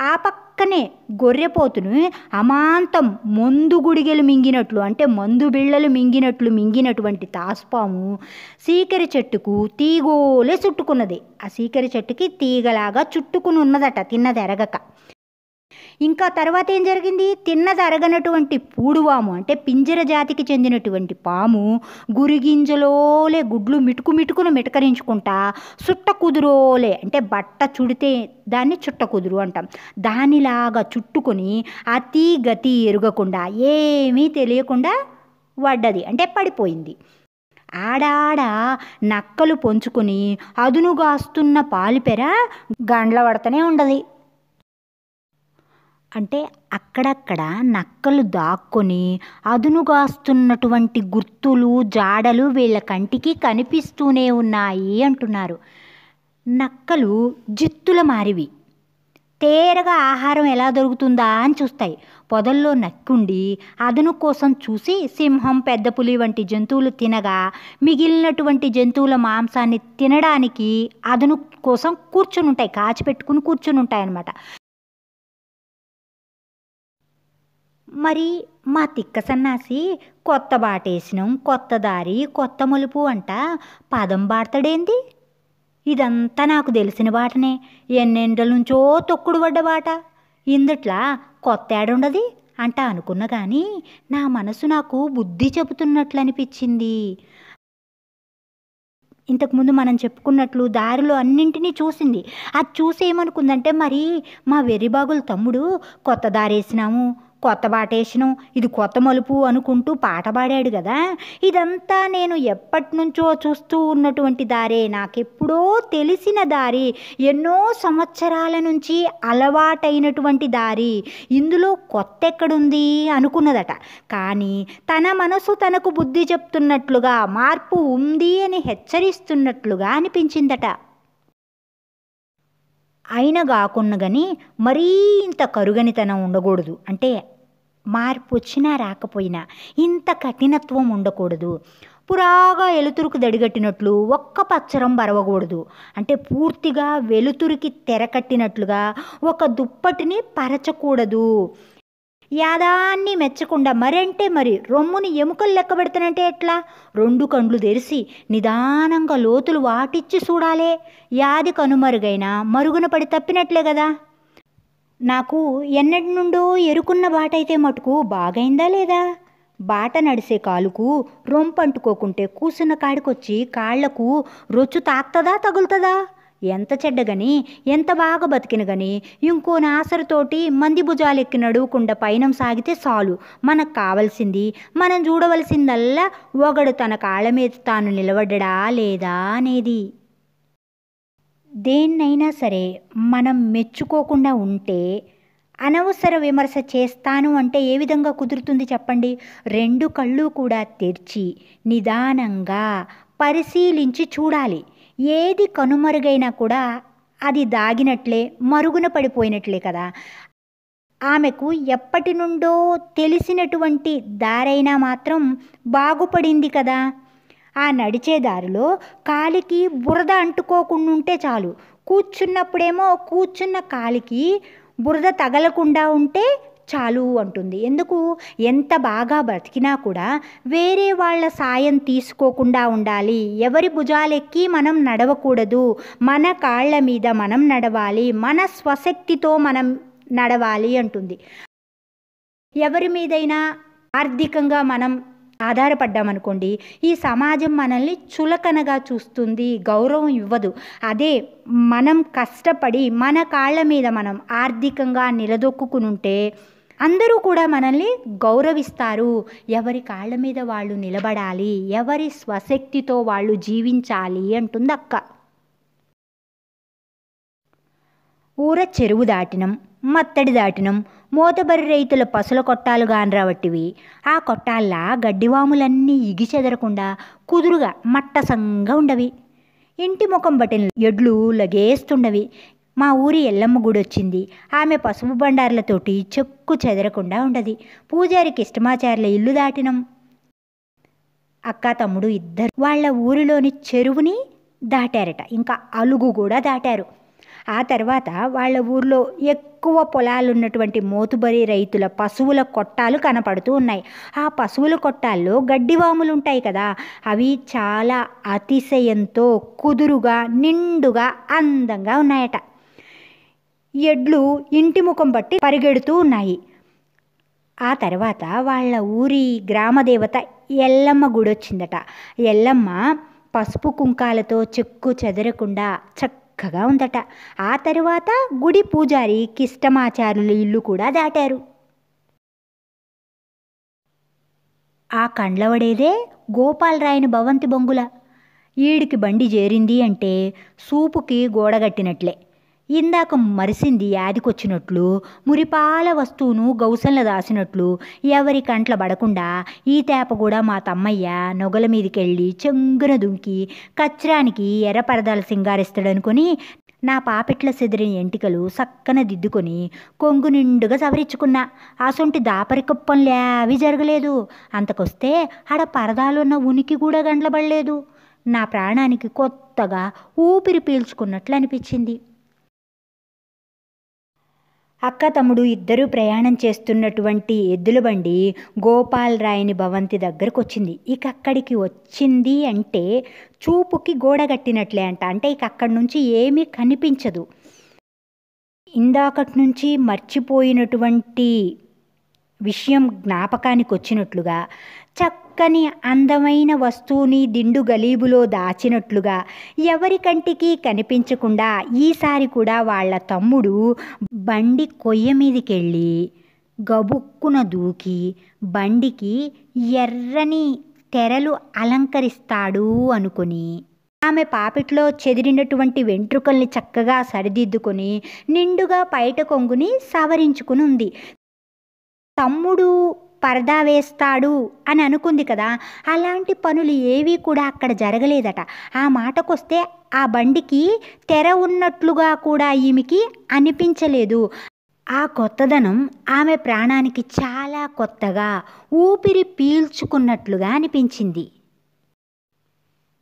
[SPEAKER 1] ఆ పక్కనే గొర్రెపోతును అమాంతం మందు గుడిగెలు మింగినట్లు అంటే మందు బిళ్ళలు మింగినటువంటి తాసుపాము సీకరి చెట్టుకు తీగోలే చుట్టుకున్నది. ఆ సీకరి చెట్టుకి తీగలాగా చుట్టుకుని ఉన్నదట తిన్నది అరగక. ఇంకా తర్వాత ఏం జరిగింది, తిన్నది అరగనటువంటి పూడువాము అంటే పింజర జాతికి చెందినటువంటి పాము గురిగింజలోలే గుడ్లు మిటుకును మిటకరించుకుంటా చుట్ట కుదురోలే అంటే బట్ట చుడితే దాన్ని చుట్ట కుదురు అంటాం, దానిలాగా చుట్టుకొని అతి గతి ఎరుగకుండా ఏమీ తెలియకుండా పడ్డది అంటే పడిపోయింది. ఆడాడ నక్కలు పొంచుకొని అదునుగాస్తున్న పాలిపెర గండ్ల పడతనే ఉండదు. అంటే అక్కడక్కడ నక్కలు దాక్కొని అదునుగాస్తున్నటువంటి గుర్తులు జాడలు వీళ్ళ కంటికి కనిపిస్తూనే ఉన్నాయి అంటున్నారు. నక్కలు జిత్తుల మారివి, తేరగా ఆహారం ఎలా దొరుకుతుందా అని చూస్తాయి. పొదల్లో నక్కుండి అదును కోసం చూసి సింహం పెద్ద పులి వంటి జంతువులు తినగా మిగిలినటువంటి జంతువుల మాంసాన్ని తినడానికి అదును కోసం కూర్చుని ఉంటాయి, కాచిపెట్టుకుని కూర్చుని ఉంటాయి అన్నమాట. మరి మా తిక్క సన్నాసి కొత్త బాటేసినాం, కొత్త దారి కొత్త మలుపు అంట పదం బాడతాడేంది? ఇదంతా నాకు తెలిసిన బాటనే, ఎన్నెండ్ల నుంచో తొక్కుడు పడ్డ బాట, ఇందుట్లా కొత్త ఏడుండది అంట అనుకున్నా కానీ నా మనసు నాకు బుద్ధి చెబుతున్నట్లు అనిపించింది. ఇంతకుముందు మనం చెప్పుకున్నట్లు దారిలో అన్నింటినీ చూసింది. అది చూసి ఏమనుకుందంటే మరి మా వెర్రిబాగుల తమ్ముడు కొత్త దారేసినాము, కొత్త బాటేసినాం, ఇది కొత్త మలుపు అనుకుంటూ పాట పాడాడు కదా, ఇదంతా నేను ఎప్పటి నుంచో చూస్తూ ఉన్నటువంటి దారే, నాకెప్పుడో తెలిసిన దారి, ఎన్నో సంవత్సరాల నుంచి అలవాటైనటువంటి దారి, ఇందులో కొత్త ఎక్కడుంది అనుకున్నదట. కానీ తన మనసు తనకు బుద్ధి చెప్తున్నట్లుగా మార్పు ఉంది అని హెచ్చరిస్తున్నట్లుగా అనిపించిందట. అయినా కాకున్నా కానీ మరీ ఇంత కరుగనితనం ఉండకూడదు, అంటే మార్పు వచ్చినా రాకపోయినా ఇంత కఠినత్వం ఉండకూడదు. పురాగా ఎలుతురుకు దడిగట్టినట్లు ఒక్క పచ్చరం బరవకూడదు, అంటే పూర్తిగా వెలుతురికి తెరకట్టినట్లుగా ఒక దుప్పటిని పరచకూడదు. యాదాన్ని మెచ్చకుండా మరంటే మరి రొమ్ముని ఎముకలు లెక్క పెడతానంటే ఎట్లా, రెండు కండ్లు తెరిచి నిదానంగా లోతులు వాటిచ్చి చూడాలే, యాది కనుమరుగైనా మరుగున పడి తప్పినట్లే కదా. నాకు ఎన్నటి నుండో ఎరుకున్న బాట అయితే మటుకు బాగైందా లేదా? బాట నడిసే కాలుకు రొంపంటుకోకుంటే కూసున్న కాడికొచ్చి కాళ్లకు రొచ్చు తాకుతుందా తగులుతుందా? ఎంత చెడ్డగని ఎంత బాగా బతికిన గని ఇంకో నాసరుతోటి మంది భుజాలెక్కి నడువుకుండా పయనం సాగితే చాలు. మనకు కావలసింది, మనం చూడవలసిందల్లా ఒకడు తన కాళ్ళ మీద తాను నిలబడ్డా లేదా అనేది. దేన్నైనా సరే మనం మెచ్చుకోకుండా ఉంటే, అనవసర విమర్శ చేస్తాను అంటే ఏ విధంగా కుదురుతుంది చెప్పండి? రెండు కళ్ళు కూడా తెరిచి నిదానంగా పరిశీలించి చూడాలి. ఏది కనుమరుగైనా కూడా అది దాగినట్లే, మరుగున పడిపోయినట్లే కదా. ఆమెకు ఎప్పటి నుండో తెలిసినటువంటి దారైనా మాత్రం బాగుపడింది కదా. ఆ నడిచే దారిలో కాలికి బురద అంటుకోకుండా ఉంటే చాలు. కూర్చున్నప్పుడేమో కూర్చున్న కాలికి బురద తగలకుండా ఉంటే చాలు అంటుంది. ఎందుకు? ఎంత బాగా బ్రతికినా కూడా వేరే వాళ్ళ సాయం తీసుకోకుండా ఉండాలి. ఎవరి భుజాలెక్కి మనం నడవకూడదు. మన కాళ్ళ మీద మనం నడవాలి. మన స్వశక్తితో మనం నడవాలి అంటుంది. ఎవరి మీదైనా ఆర్థికంగా మనం ఆధారపడ్డామనుకోండి, ఈ సమాజం మనల్ని చులకనగా చూస్తుంది, గౌరవం ఇవ్వదు. అదే మనం కష్టపడి మన కాళ్ళ మీద మనం ఆర్థికంగా నిలదొక్కునుంటే అందరూ కూడా మనల్ని గౌరవిస్తారు. ఎవరి కాళ్ళ మీద వాళ్ళు నిలబడాలి, ఎవరి స్వశక్తితో వాళ్ళు జీవించాలి అంటుంది అక్క. ఊర చెరువు దాటినం, మత్తడి దాటినం, మోతబరి రైతుల పసుల కొట్టాలు గానరావట్టివి. ఆ కొట్టాల్లా గడ్డివాములన్నీ ఇగిచెదరకుండా కుదురుగా మట్టసంగా ఉండవి. ఇంటి ముఖం బట్టిన ఎడ్లు లగేస్తుండవి. మా ఊరి ఎల్లమ్మ గుడొచ్చింది. ఆమె పసుపు బండార్లతోటి చెక్కు చెదరకుండా ఉండది. పూజారికి ఇష్టమాచార్ల ఇల్లు దాటినం. అక్క తమ్ముడు ఇద్దరు వాళ్ళ ఊరిలోని చెరువుని దాటారట. ఇంకా అలుగు కూడా దాటారు. ఆ తర్వాత వాళ్ళ ఊర్లో ఎక్కువ పొలాలున్నటువంటి మోతుబరి రైతుల పశువుల కొట్టాలు కనపడుతూ ఉన్నాయి. ఆ పశువుల కొట్టాల్లో గడ్డివాములు ఉంటాయి కదా, అవి చాలా అతిశయంతో కుదురుగా నిండుగా అందంగా ఉన్నాయట. ఎడ్లు ఇంటి ముఖం బట్టి పరిగెడుతూ ఉన్నాయి. ఆ తర్వాత వాళ్ళ ఊరి గ్రామదేవత ఎల్లమ్మ గుడొచ్చిందట. ఎల్లమ్మ పసుపు కుంకాలతో చెక్కు చెదరకుండా చక్కగా ఉందట. ఆ తరువాత గుడి పూజారి కిష్టమాచారుల ఇల్లు కూడా దాటారు. ఆ కండ్లవడేదే గోపాలరాయని భవంతి బొంగుల. ఈడికి బండి చేరింది అంటే సూపుకి గోడగట్టినట్లే. ఇందాక మరిసింది యాదికొచ్చినట్లు, మురిపాల వస్తువును గౌసంలో దాసినట్లు ఎవరి కంట్ల పడకుండా ఈ తేప కూడా మా తమ్మయ్య నొగల మీదకెళ్ళి చెంగున దుంకి కచ్రానికి ఎర్ర పరదాలు సింగారిస్తాడనుకొని నా పాపిట్ల సెదిరిన ఎంటికలు సక్కన దిద్దుకొని కొంగు నిండుగా సవరించుకున్నా. అసొంటి దాపరికప్పంలే అవి జరగలేదు. అంతకొస్తే ఆడ పరదాలున్న ఉనికి కూడా గండ్లబడలేదు. నా ప్రాణానికి కొత్తగా ఊపిరి పీల్చుకున్నట్లు అనిపించింది. అక్క తమ్ముడు ఇద్దరూ ప్రయాణం చేస్తున్నటువంటి ఎద్దుల బండి గోపాలరాయని భవంతి దగ్గరకు వచ్చింది. ఇక అక్కడికి వచ్చింది అంటే చూపుకి గోడగట్టినట్లే అంట. అంటే ఇక అక్కడి నుంచి ఏమీ కనిపించదు. ఇందాకటి నుంచి మర్చిపోయినటువంటి విషయం జ్ఞాపకానికి వచ్చినట్లుగా, చక్కని అందమైన వస్తువుని దిండు గలీబులో దాచినట్లుగా ఎవరి కంటికి కనిపించకుండా ఈసారి కూడా వాళ్ళ తమ్ముడు బండి కొయ్య మీదకెళ్ళి గబుక్కున దూకి బండికి ఎర్రని తెరలు అలంకరిస్తాడు అనుకుని ఆమె పాపిట్లో చెదిరినటువంటి వెంట్రుకల్ని చక్కగా సరిదిద్దుకొని నిండుగా పైట కొంగుని సవరించుకుని ఉంది. తమ్ముడు పరదా వేస్తాడు అని అనుకుంది కదా, అలాంటి పనులు ఏవీ కూడా అక్కడ జరగలేదట. ఆ మాటకొస్తే ఆ బండికి తెర ఉన్నట్లుగా కూడా ఈమెకి అనిపించలేదు. ఆ కొత్తదనం ఆమె ప్రాణానికి చాలా కొత్తగా ఊపిరి పీల్చుకున్నట్లుగా అనిపించింది.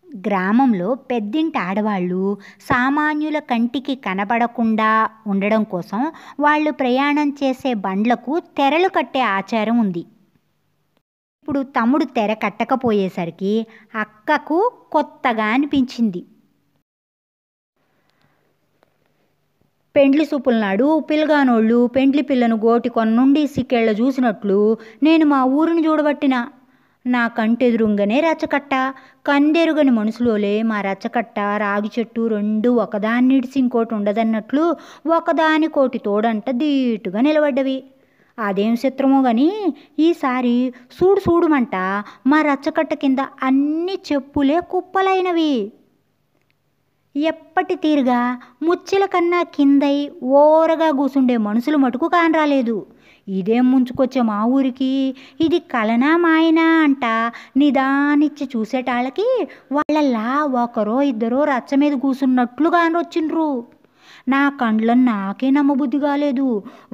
[SPEAKER 1] గ్రామంలో పెద్దింటి ఆడవాళ్ళు సామాన్యుల కంటికి కనబడకుండా ఉండడం కోసం వాళ్ళు ప్రయాణం చేసే బండ్లకు తెరలు కట్టే ఆచారం ఉంది. ఇప్పుడు తమ్ముడు తెర కట్టకపోయేసరికి అక్కకు కొత్తగా అనిపించింది. పెండ్లి సూపుల నాడు పిల్లగానోళ్ళు పెండ్లి పిల్లను గోటి కొన్నుండి సిక్కేళ్ళ చూసినట్లు నేను మా ఊరిని చూడబట్టిన నా కంటెదురుంగనే రచ్చకట్ట. కందెరుగని మనుషులోలే మా రచ్చకట్ట రాగి చెట్టు రెండు ఒకదాన్నిడిసి ఇంకోటి ఉండదన్నట్లు ఒకదానికోటి తోడంట దీటుగా నిలబడ్డవి. అదేం చిత్రమో గాని ఈసారి చూడు చూడుమంట మా రచ్చకట్ట కింద అన్ని చెప్పులే కుప్పలైనవి. ఎప్పటి తీరుగా ముచ్చెల కన్నా కిందై ఓరగా కూసుండే మనుషులు మటుకు కానరాలేదు. ఇదేం ముంచుకొచ్చే మా ఊరికి, ఇది కలనా మాయనా అంట నిదానిచ్చి చూసేటాళ్ళకి వాళ్ళల్లా ఒకరో ఇద్దరో రచ్చ మీద కూసున్నట్లు కానొచ్చిండ్రు. నా కండ్లను నాకే నమ్మబుద్ధి కాలేదు.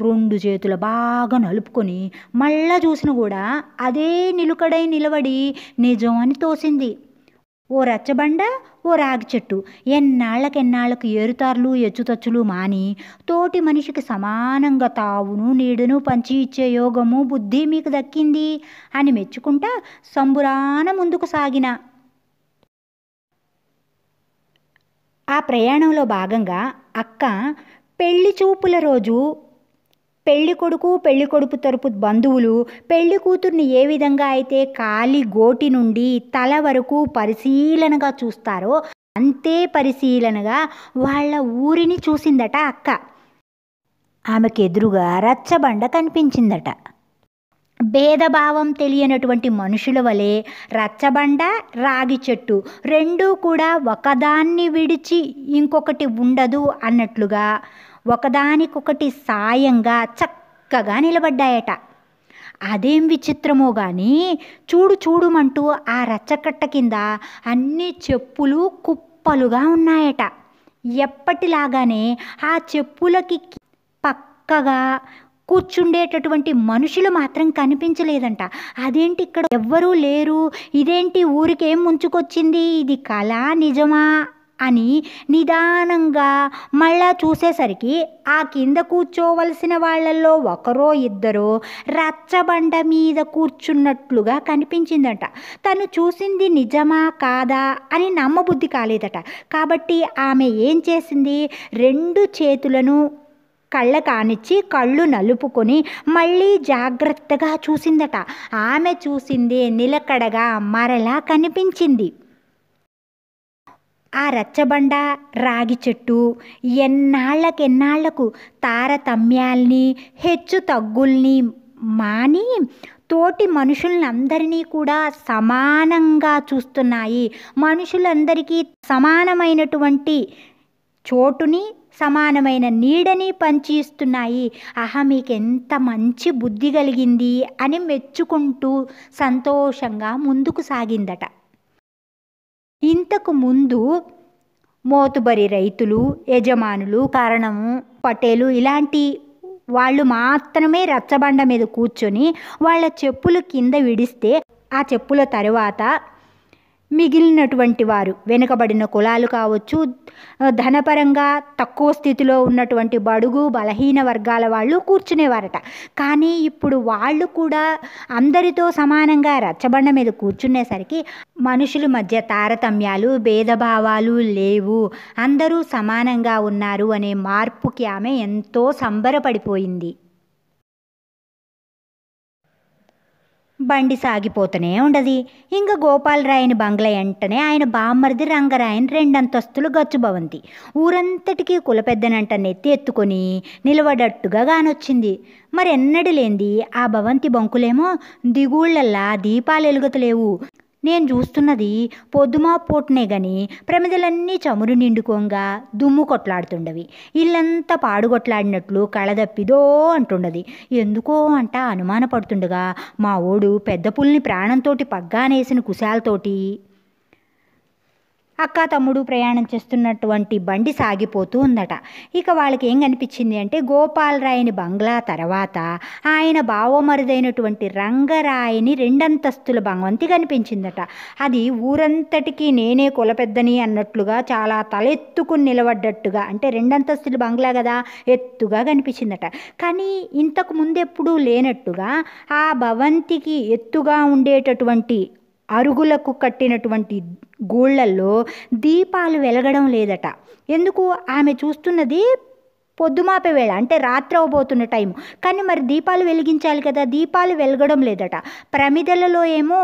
[SPEAKER 1] రెండు చేతులు బాగా నలుపుకొని మళ్ళా చూసిన కూడా అదే నిలుకడై నిలబడి నిజం అని తోసింది. ఓ రచ్చబండ, ఓ రాగి చెట్టు ఎన్నాళ్ళకెన్నాళ్ళకు ఏరుతార్లు ఎచ్చుతచ్చులు మాని తోటి మనిషికి సమానంగా తావును నీడను పంచి ఇచ్చే యోగము బుద్ధి మీకు దక్కింది అని మెచ్చుకుంటా సంబురాన ముందుకు సాగిన. ఆ ప్రయాణంలో భాగంగా అక్క పెళ్లి చూపుల రోజు పెళ్లి కొడుకు పెళ్లి కొడుకు తరపు బంధువులు పెళ్లి కూతుర్ని ఏ విధంగా అయితే కాలి గోటి నుండి తల వరకు పరిశీలనగా చూస్తారో అంతే పరిశీలనగా వాళ్ళ ఊరిని చూసిందట అక్క. ఆమెకెదురుగా రచ్చబండ కనిపించిందట. భేదభావం తెలియనటువంటి మనుషుల వలె రచ్చబండ రాగి చెట్టు రెండూ కూడా ఒకదాన్ని విడిచి ఇంకొకటి ఉండదు అన్నట్లుగా ఒకదానికొకటి సాయంగా చక్కగా నిలబడ్డాయట. అదేం విచిత్రమో గాని చూడు చూడుమంటూ ఆ రచ్చకట్ట కింద అన్ని చెప్పులు కుప్పలుగా ఉన్నాయట. ఎప్పటిలాగానే ఆ చెప్పులకి పక్కగా కూర్చుండేటటువంటి మనుషులు మాత్రం కనిపించలేదంట. అదేంటి ఇక్కడ ఎవ్వరూ లేరు, ఇదేంటి ఊరికేం ముంచుకొచ్చింది, ఇది కళ నిజమా అని నిదానంగా మళ్ళా చూసేసరికి ఆ కింద కూర్చోవలసిన వాళ్ళల్లో ఒకరో ఇద్దరో రచ్చబండ మీద కూర్చున్నట్లుగా కనిపించిందట. తను చూసింది నిజమా కాదా అని నమ్మబుద్ధి కాలేదట. కాబట్టి ఆమె ఏం చేసింది, రెండు చేతులను కళ్ళ కానిచ్చి కళ్ళు నలుపుకొని మళ్ళీ జాగ్రత్తగా చూసిందట. ఆమె చూసిందే నిలకడగా మరలా కనిపించింది. ఆ రచ్చబండ రాగి చెట్టు ఎన్నాళ్లకు తారతమ్యాల్ని హెచ్చు తగ్గుల్ని మాని తోటి మనుషులందరినీ కూడా సమానంగా చూస్తున్నాయి. మనుషులందరికీ సమానమైనటువంటి చోటుని సమానమైన నీడని పంచి ఇస్తున్నాయి. ఆహా మీకెంత మంచి బుద్ధి కలిగింది అని మెచ్చుకుంటూ సంతోషంగా ముందుకు సాగిందట. ఇంతకు ముందు మోతుబరి రైతులు, యజమానులు, కారణము పటేలు ఇలాంటి వాళ్ళు మాత్రమే రచ్చబండ మీద కూర్చొని వాళ్ళ చెప్పులు కింద విడిస్తే ఆ చెప్పుల తరువాత మిగిలినటువంటి వారు వెనుకబడిన కులాలు కావచ్చు, ధనపరంగా తక్కువ స్థితిలో ఉన్నటువంటి బడుగు బలహీన వర్గాల వాళ్ళు కూర్చునేవారట. కానీ ఇప్పుడు వాళ్ళు కూడా అందరితో సమానంగా రచ్చబండ మీద కూర్చునేసరికి మనుషుల మధ్య తారతమ్యాలు భేదభావాలు లేవు, అందరూ సమానంగా ఉన్నారు అనే మార్పుకి ఆమె ఎంతో సంబరపడిపోయింది. బండి సాగిపోతూనే ఉండదు. ఇంకా గోపాలరాయని బంగ్లా వెంటనే ఆయన బామ్మరిది రంగరాయని రెండంతస్తులు గచ్చు భవంతి ఊరంతటికీ కులపెద్దనంట నెత్తి ఎత్తుకొని నిలబడట్టుగా గానొచ్చింది. మరెన్నడు లేంది ఆ భవంతి బంకులేమో దిగుళ్ళల్లా దీపాలు ఎలుగతలేవు. నేను చూస్తున్నది పొద్దుమా పోటునే గాని ప్రమిదలన్నీ చమురు నిండుకోంగా దుమ్ము కొట్లాడుతుండవి. ఇల్లంతా పాడుగొట్లాడినట్లు కళదప్పిదో అంటుండది. ఎందుకో అంట అనుమానపడుతుండగా మా ఓడు పెద్ద పుల్ని ప్రాణంతోటి పగ్గానేసిన కుశాలతోటి అక్క తమ్ముడు ప్రయాణం చేస్తున్నటువంటి బండి సాగిపోతూ ఉందట. ఇక వాళ్ళకి ఏం కనిపించింది అంటే గోపాలరాయని బంగ్లా తర్వాత ఆయన బావమరుదైనటువంటి రంగరాయని రెండంతస్తుల భవంతి కనిపించిందట. అది ఊరంతటికీ నేనే కులపెద్దని అన్నట్లుగా చాలా తలెత్తుకుని నిలబడ్డట్టుగా, అంటే రెండంతస్తుల బంగ్లా కదా ఎత్తుగా కనిపించిందట. కానీ ఇంతకు ముందెప్పుడూ లేనట్టుగా ఆ భవంతికి ఎత్తుగా ఉండేటటువంటి అరుగులకు కట్టినటువంటి గూళ్ళల్లో దీపాలు వెలగడం లేదట. ఎందుకు, ఆమె చూస్తున్నది పొద్దుమాపే వేళ, అంటే రాత్రి అవబోతున్న టైం. కానీ మరి దీపాలు వెలిగించాలి కదా, దీపాలు వెలగడం లేదట. ప్రమిదలలో ఏమో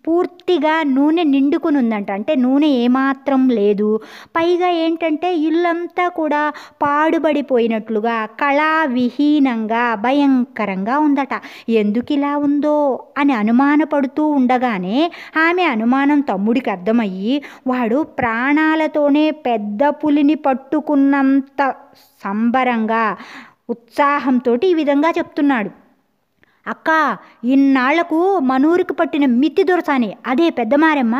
[SPEAKER 1] పూర్తిగా నూనె నిండుకుని ఉందంట. అంటే నూనె ఏమాత్రం లేదు. పైగా ఏంటంటే ఇల్లంతా కూడా పాడుబడిపోయినట్లుగా కళావిహీనంగా భయంకరంగా ఉందట. ఎందుకు ఇలా ఉందో అని అనుమానపడుతూ ఉండగానే ఆమె అనుమానం తమ్ముడికి అర్థమయ్యి వాడు ప్రాణాలతోనే పెద్ద పులిని పట్టుకున్నంత సంబరంగా ఉత్సాహంతో ఈ విధంగా చెప్తున్నాడు. అక్క, ఇన్నాళ్లకు మనూరికి పట్టిన మిత్తి దొరసాని అదే పెద్దమారెమ్మ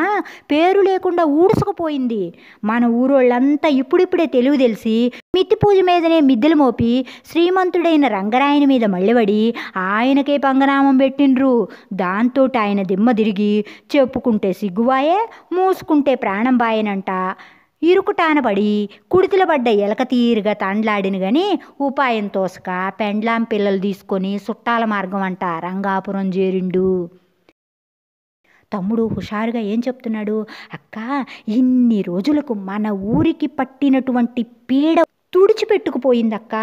[SPEAKER 1] పేరు లేకుండా ఊడుసుకుపోయింది. మన ఊరోళ్ళంతా ఇప్పుడిప్పుడే తెలివి తెలిసి మిత్తి పూజ మీదనే మిద్దెలు మోపి శ్రీమంతుడైన రంగరాయని మీద మళ్ళిబడి ఆయనకే పంగనామం పెట్టిండ్రు. దాంతో ఆయన దిమ్మ తిరిగి చెప్పుకుంటే సిగ్గువాయే, మూసుకుంటే ప్రాణం బాయనంట. ఇరుకుటాన పడి కుడితిల పడ్డ ఎలక తీరుగా తండ్లాడిన గాని ఉపాయం తోసక పెండ్లాం పిల్లలు తీసుకొని చుట్టాల మార్గం అంట రంగాపురం చేరిండు. తమ్ముడు హుషారుగా ఏం చెప్తున్నాడు? అక్క, ఇన్ని రోజులకు మన ఊరికి పట్టినటువంటి పీడ తుడిచిపెట్టుకుపోయిందక్క.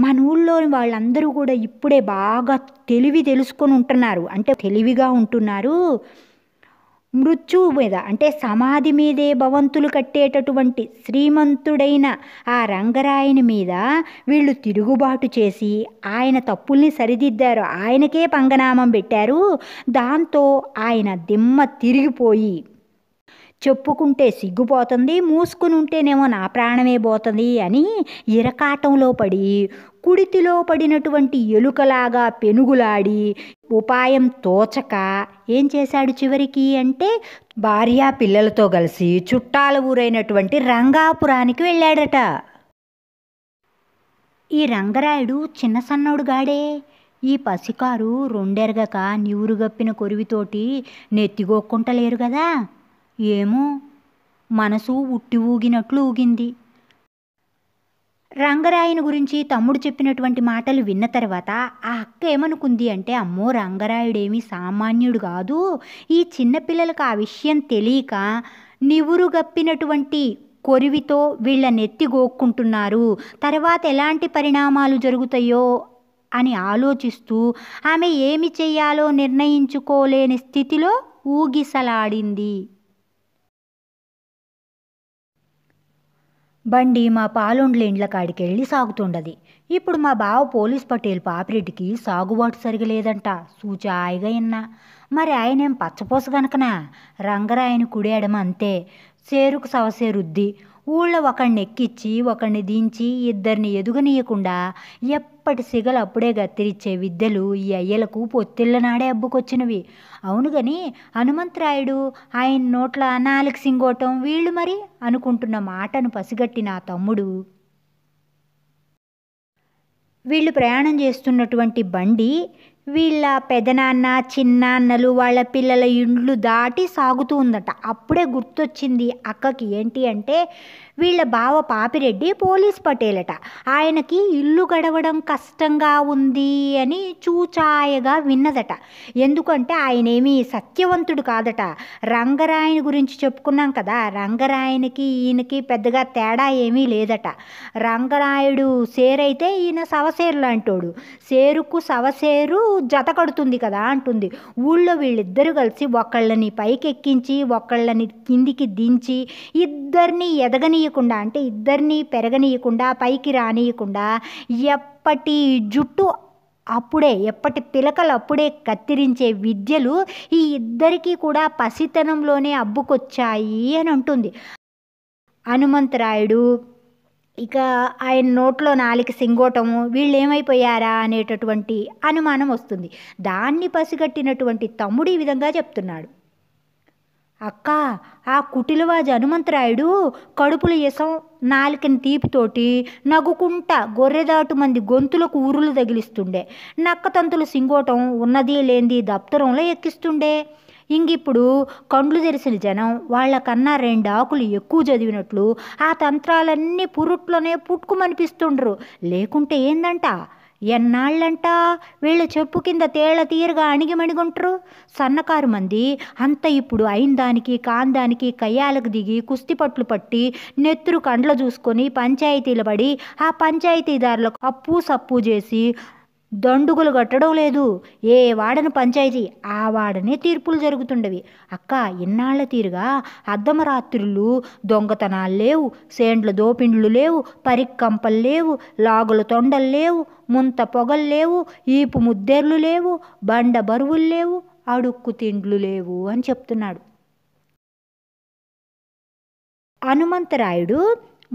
[SPEAKER 1] మన ఊళ్ళోని వాళ్ళందరూ కూడా ఇప్పుడే బాగా తెలివి తెలుసుకొని ఉంటున్నారు. అంటే తెలివిగా ఉంటున్నారు. మృత్యువు మీద అంటే సమాధి మీదే భవంతులు కట్టేటటువంటి శ్రీమంతుడైన ఆ రంగరాయని మీద వీళ్ళు తిరుగుబాటు చేసి ఆయన తప్పుల్ని సరిదిద్దారు. ఆయనకే పంగనామం పెట్టారు. దాంతో ఆయన దిమ్మ తిరిగిపోయి చెప్పుకుంటే సిగ్గుపోతుంది, మూసుకుని ఉంటేనేమో నా ప్రాణమే పోతుంది అని ఇరకాటంలో పడి కుడితిలో పడినటువంటి ఎలుకలాగా పెనుగులాడి ఉపాయం తోచక ఏం చేశాడు చివరికి అంటే భార్య పిల్లలతో కలిసి చుట్టాల ఊరైనటువంటి రంగాపురానికి వెళ్ళాడట. ఈ రంగరాయుడు చిన్న సన్నోడు గాడే. ఈ పసికారు రెండెరగక నివురుగప్పిన కొరివితోటి నెత్తిగోక్కుంటలేరు కదా. ఏమో మనసు ఉట్టి ఊగినట్లు ఊగింది. రంగరాయుని గురించి తమ్ముడు చెప్పినటువంటి మాటలు విన్న తర్వాత ఆ అక్క ఏమనుకుంది అంటే, అమ్మో రంగరాయుడేమీ సామాన్యుడు కాదు, ఈ చిన్నపిల్లలకు ఆ విషయం తెలియక నివురుగప్పినటువంటి కొరివితో వీళ్ళ నెత్తి గోక్కుంటున్నారు, తర్వాత ఎలాంటి పరిణామాలు జరుగుతాయో అని ఆలోచిస్తూ ఆమె ఏమి చెయ్యాలో నిర్ణయించుకోలేని స్థితిలో ఊగిసలాడింది. బండి మా పాలొండ్ల ఇండ్ల కాడికి వెళ్ళి సాగుతుండది. ఇప్పుడు మా బావ పోలీస్ పటేల్ పాపిరెడ్డికి సాగుబాటు సరిగా లేదంట. సూచాయిగా ఇన్నా. మరి ఆయనేం పచ్చపోస గనకనా? రంగరాయని కుడి ఎడమ అంతే, సేరుకు సవసేరుద్ది. ఊళ్ళో ఒకడిని ఎక్కిచ్చి ఒకడిని దించి ఇద్దరిని ఎదుగనీయకుండా ఎప్పటి సిగలు అప్పుడే గత్తిరిచ్చే విద్యలు ఈ అయ్యలకు పొత్తిళ్ళ నాడే అబ్బుకొచ్చినవి. అవును గని హనుమంతరాయుడు ఆయన నోట్ల నాలుగు సింగోటం వీళ్ళు మరి అనుకుంటున్న మాటను పసిగట్టిన ఆ తమ్ముడు వీళ్ళు ప్రయాణం చేస్తున్నటువంటి బండి వీళ్ళ పెదనాన్న చిన్నాన్నలు వాళ్ళ పిల్లల ఇండ్లు దాటి సాగుతూ ఉందట. అప్పుడే గుర్తొచ్చింది అక్కకి. ఏంటి అంటే వీళ్ళ బావ పాపిరెడ్డి పోలీస్ పటేలట. ఆయనకి ఇల్లు గడవడం కష్టంగా ఉంది అని చూచాయగా విన్నదట. ఎందుకంటే ఆయనేమీ సత్యవంతుడు కాదట. రంగరాయని గురించి చెప్పుకున్నాం కదా, రంగరాయనికి ఈయనకి పెద్దగా తేడా ఏమీ లేదట. రంగరాయుడు సేరైతే ఈయన సవసేరు లాంటోడు. సేరుకు సవసేరు జత కడుతుంది కదా అంటుంది. ఊళ్ళో వీళ్ళిద్దరూ కలిసి ఒకళ్ళని పైకెక్కించి ఒకళ్ళని కిందికి దించి ఇద్దరిని ఎదగనీయకుండా అంటే ఇద్దరిని పెరగనీయకుండా పైకి రానీయకుండా ఎప్పటి జుట్టు అప్పుడే ఎప్పటి పిలకలు అప్పుడే కత్తిరించే విద్యలు ఈ ఇద్దరికీ కూడా పసితనంలోనే అబ్బుకొచ్చాయి అని అంటుంది. హనుమంతరాయుడు ఇక ఆయన నోట్లో నాలుక సింగోటము వీళ్ళు ఏమైపోయారా అనేటటువంటి అనుమానం వస్తుంది. దాన్ని పసిగట్టినటువంటి తమ్ముడు ఈ విధంగా చెప్తున్నాడు. అక్క, ఆ కుటిలవాజు హనుమంతరాయుడు కడుపుల ఎసం నాలుకని తీపితోటి నగుకుంటా గొర్రెదాటు మంది గొంతులకు ఊరులు తగిలిస్తుండే. నక్కతంతుల సింగోటం ఉన్నది లేనిది దప్తరంలో ఎక్కిస్తుండే. ఇంగిప్పుడు కండ్లు తెరిసిన జనం వాళ్ళకన్నా 2 ఆకులు ఎక్కువ చదివినట్లు ఆ తంత్రాలన్నీ పురుట్లోనే పుట్టుకుమనిపిస్తుండ్రు. లేకుంటే ఏందంట, ఎన్నాళ్ళంట వీళ్ళ చెప్పు కింద తేళ్ల తీరుగా అణిగిమణిగుంటారు. సన్నకారు మంది అంత ఇప్పుడు అయిన దానికి కాందానికి కయ్యాలకు దిగి కుస్తీపట్లు పట్టి నెత్తురు కండ్ల చూసుకొని పంచాయతీలు పడి ఆ పంచాయతీదారులకు అప్పు సప్పు చేసి దండుగులు కట్టడం లేదు. ఏ వాడని పంచాయతీ ఆ వాడనే తీర్పులు జరుగుతుండవి. అక్క ఇన్నాళ్ల తీరుగా అర్ధమరాత్రులు దొంగతనాలు లేవు, సేండ్ల దోపిండ్లు లేవు, పరిక్కంపలు లేవు, లాగుల తొండలు లేవు, ముంత పొగలు లేవు, ఈపు ముద్దెర్లు లేవు, బండ బరువులు లేవు, అడుక్కు తిండ్లు లేవు అని చెప్తున్నాడు. హనుమంతరాయుడు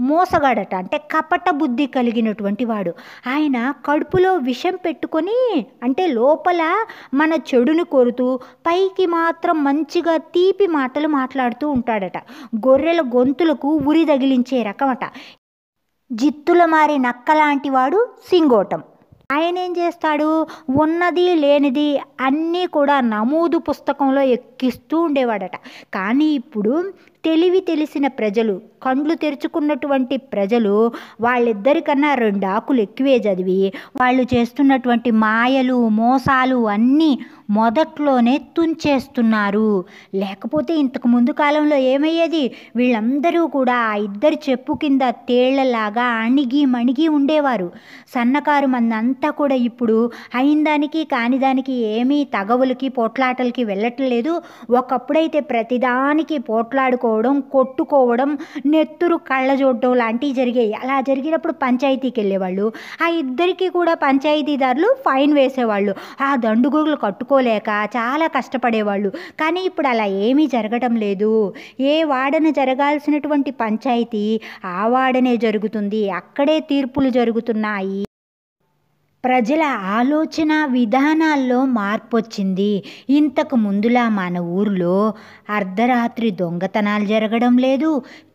[SPEAKER 1] మోసగాడట, అంటే కపట బుద్ధి కలిగినటువంటి వాడు. ఆయన కడుపులో విషం పెట్టుకొని, అంటే లోపల మన చెడుని కోరుతూ పైకి మాత్రం మంచిగా తీపి మాటలు మాట్లాడుతూ ఉంటాడట. గొర్రెల గొంతులకు ఉరి తగిలించే రకమట. జిత్తుల మారి నక్కలాంటి వాడు సింగోటం. ఆయన ఏం చేస్తాడు, ఉన్నది లేనిది అన్నీ కూడా నమోదు పుస్తకంలో ఎక్కిస్తూ ఉండేవాడట. కానీ ఇప్పుడు తెలిసిన ప్రజలు, కండ్లు తెరుచుకున్నటువంటి ప్రజలు వాళ్ళిద్దరికన్నా 2 ఆకులు ఎక్కువే చదివి వాళ్ళు చేస్తున్నటువంటి మాయలు మోసాలు అన్నీ మొదట్లోనే తుంచేస్తున్నారు. లేకపోతే ఇంతకు ముందు కాలంలో ఏమయ్యేది, వీళ్ళందరూ కూడా ఆ ఇద్దరి చెప్పు కింద తేళ్లలాగా అణిగి మణిగి ఉండేవారు. సన్నకారు మంది అంతా కూడా ఇప్పుడు అయిందానికి కానిదానికి ఏమీ తగవులకి పోట్లాటలకి వెళ్ళట్లేదు. ఒకప్పుడైతే ప్రతిదానికి పోట్లాడుకోవడం, కొట్టుకోవడం, నెత్తురు కళ్ళ చూడటం లాంటివి జరిగాయి. అలా జరిగినప్పుడు పంచాయతీకి వెళ్ళేవాళ్ళు. ఆ ఇద్దరికి కూడా పంచాయతీదారులు ఫైన్ వేసేవాళ్ళు. ఆ దండుగులు కట్టుకోలేక చాలా కష్టపడేవాళ్ళు. కానీ ఇప్పుడు అలా ఏమీ జరగటం లేదు. ఏ వాడన జరగాల్సినటువంటి పంచాయతీ ఆ వాడనే జరుగుతుంది. అక్కడే తీర్పులు జరుగుతున్నాయి. ప్రజల ఆలోచన విధానాల్లో మార్పు వచ్చింది. ఇంతకు ముందులా మన ఊర్లో అర్ధరాత్రి దొంగతనాలు జరగడం లేదు,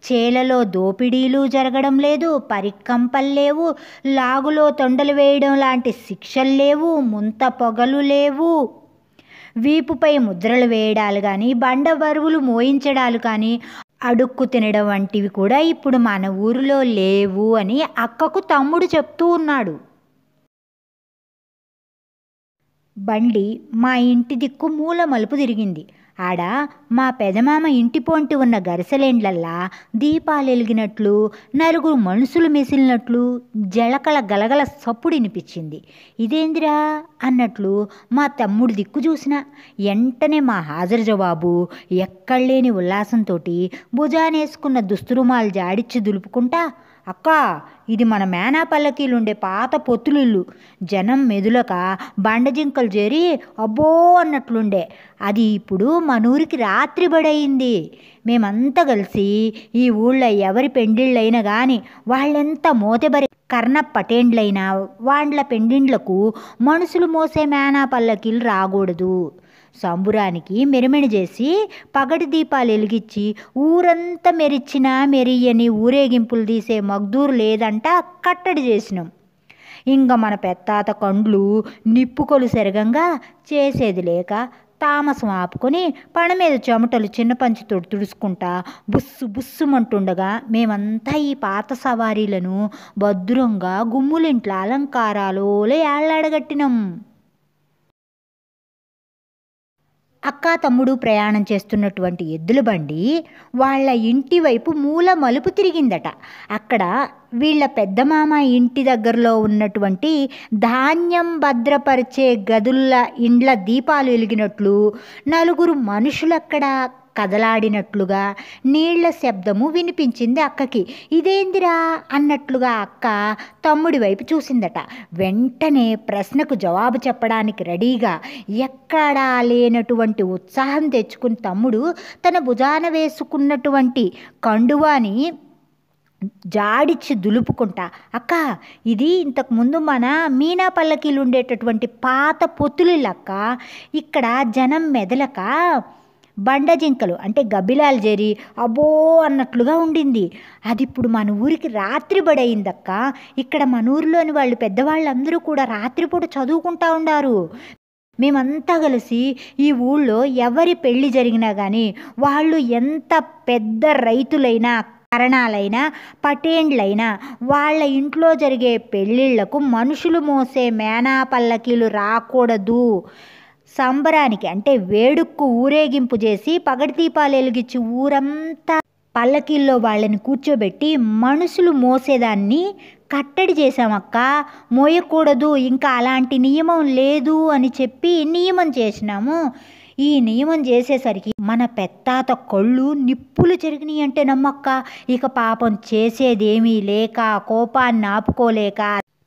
[SPEAKER 1] చేలలో దోపిడీలు జరగడం లేదు, పరిక్కంపలు లేవు, లాగులో తొండలు వేయడం లాంటి శిక్షలు లేవు, ముంత పొగలు లేవు, వీపుపై ముద్రలు వేయడాలు కానీ, బండ బరువులు మోయించడాలు కానీ, అడుక్కు తినడం వంటివి కూడా ఇప్పుడు మన ఊరిలో లేవు అని అక్కకు తమ్ముడు చెప్తూ ఉన్నాడు. బండి మా ఇంటి దిక్కు మూల మలుపు తిరిగింది. ఆడ మా పెదమామ ఇంటి పొంటి ఉన్న గరిసెలేండ్లల్లా దీపాలు వెలిగినట్లు, 4 మనుషులు మెసిలినట్లు జలకల గలగల సప్పుడు వినిపించింది. ఇదేందిరా అన్నట్లు మా తమ్ముడి దిక్కు చూసిన వెంటనే మా హాజరు జవాబు ఎక్కడలేని ఉల్లాసంతో భుజానేసుకున్న దుస్తురుమాలు జాడిచ్చి దులుపుకుంటా, అక్క ఇది మన మేనా పల్లకీలుండే పాత పొత్తులిల్లు. జనం మెదులక బండజింకలు చేరి అబ్బో అన్నట్లుండే. అది ఇప్పుడు మనూరికి రాత్రి బడయింది. మేమంతా కలిసి ఈ ఊళ్ళో ఎవరి పెండిళ్ళైనా కానీ వాళ్ళెంత మోతెబరి కర్ణ పటేండ్లైనా వాళ్ళ పెండిండ్లకు మనుషులు మోసే మేనా పల్లకీలు రాకూడదు. సంబురానికి మెరిమెడి చేసి పగటి దీపాలు వెలిగించి ఊరంతా మెరిచినా మెరియని ఊరేగింపులు తీసే మగ్దూరు లేదంట కట్టడి చేసినాం. ఇంకా మన పెత్తాత కండ్లు నిప్పుకొలు సెరగంగా చేసేది లేక తామసం ఆపుకొని పణ మీద చెమటలు చిన్న పంచితో తుడుచుకుంటా బుస్సు బుస్సుమంటుండగా మేమంతా ఈ పాత సవారీలను భద్రంగా గుమ్ములింట్ల అలంకారాలోలే ఏళ్లాడగట్టినాం. అక్క తమ్ముడు ప్రయాణం చేస్తున్నటువంటి ఎద్దుల బండి వాళ్ళ ఇంటి వైపు మూల మలుపు తిరిగిందట. అక్కడ వీళ్ళ పెద్దమామ ఇంటి దగ్గరలో ఉన్నటువంటి ధాన్యం భద్రపరిచే గదుల ఇండ్ల దీపాలు వెలిగినట్లు, 4 మనుషులక్కడ కదలాడినట్లుగా నీళ్ల శబ్దము వినిపించింది అక్కకి. ఇదేందిరా అన్నట్లుగా అక్క తమ్ముడి వైపు చూసిందట. వెంటనే ప్రశ్నకు జవాబు చెప్పడానికి రెడీగా ఎక్కడా లేనటువంటి ఉత్సాహం తెచ్చుకుని తమ్ముడు తన భుజాన వేసుకున్నటువంటి కండువాని జాడిచ్చి దులుపుకుంటా, అక్క ఇది ఇంతకుముందు మన మీనా పల్లకీలు ఉండేటటువంటి పాత పొత్తులిల్లక్క. ఇక్కడ జనం మెదలక బండజింకలు అంటే గబ్బిలాలు చేరి అబ్బో అన్నట్లుగా ఉండింది. అది ఇప్పుడు మన ఊరికి రాత్రి బడయిందక్క. ఇక్కడ మన ఊరిలోని వాళ్ళు పెద్దవాళ్ళందరూ కూడా రాత్రిపూట చదువుకుంటా ఉండారు. మేమంతా కలిసి ఈ ఊళ్ళో ఎవరి పెళ్ళి జరిగినా కానీ వాళ్ళు ఎంత పెద్ద రైతులైనా కరణాలైనా పటేండ్లైనా వాళ్ళ ఇంట్లో జరిగే పెళ్ళిళ్లకు మనుషులు మోసే మేనా పల్లకీలు రాకూడదు. సంబరానికి అంటే వేడుక్కు ఊరేగింపు చేసి పగటి దీపాలు వెలిగించి ఊరంతా పల్లకీల్లో వాళ్ళని కూర్చోబెట్టి మనుషులు మోసేదాన్ని కట్టడి చేశామక్క, మోయకూడదు, ఇంకా అలాంటి నియమం లేదు అని చెప్పి నియమం చేసినాము. ఈ నియమం చేసేసరికి మన పెత్తాత కళ్ళు నిప్పులు చెరిగినాయి అంటే నమ్మక్క. ఇక పాపం చేసేదేమీ లేక, కోపాన్ని ఆపుకోలేక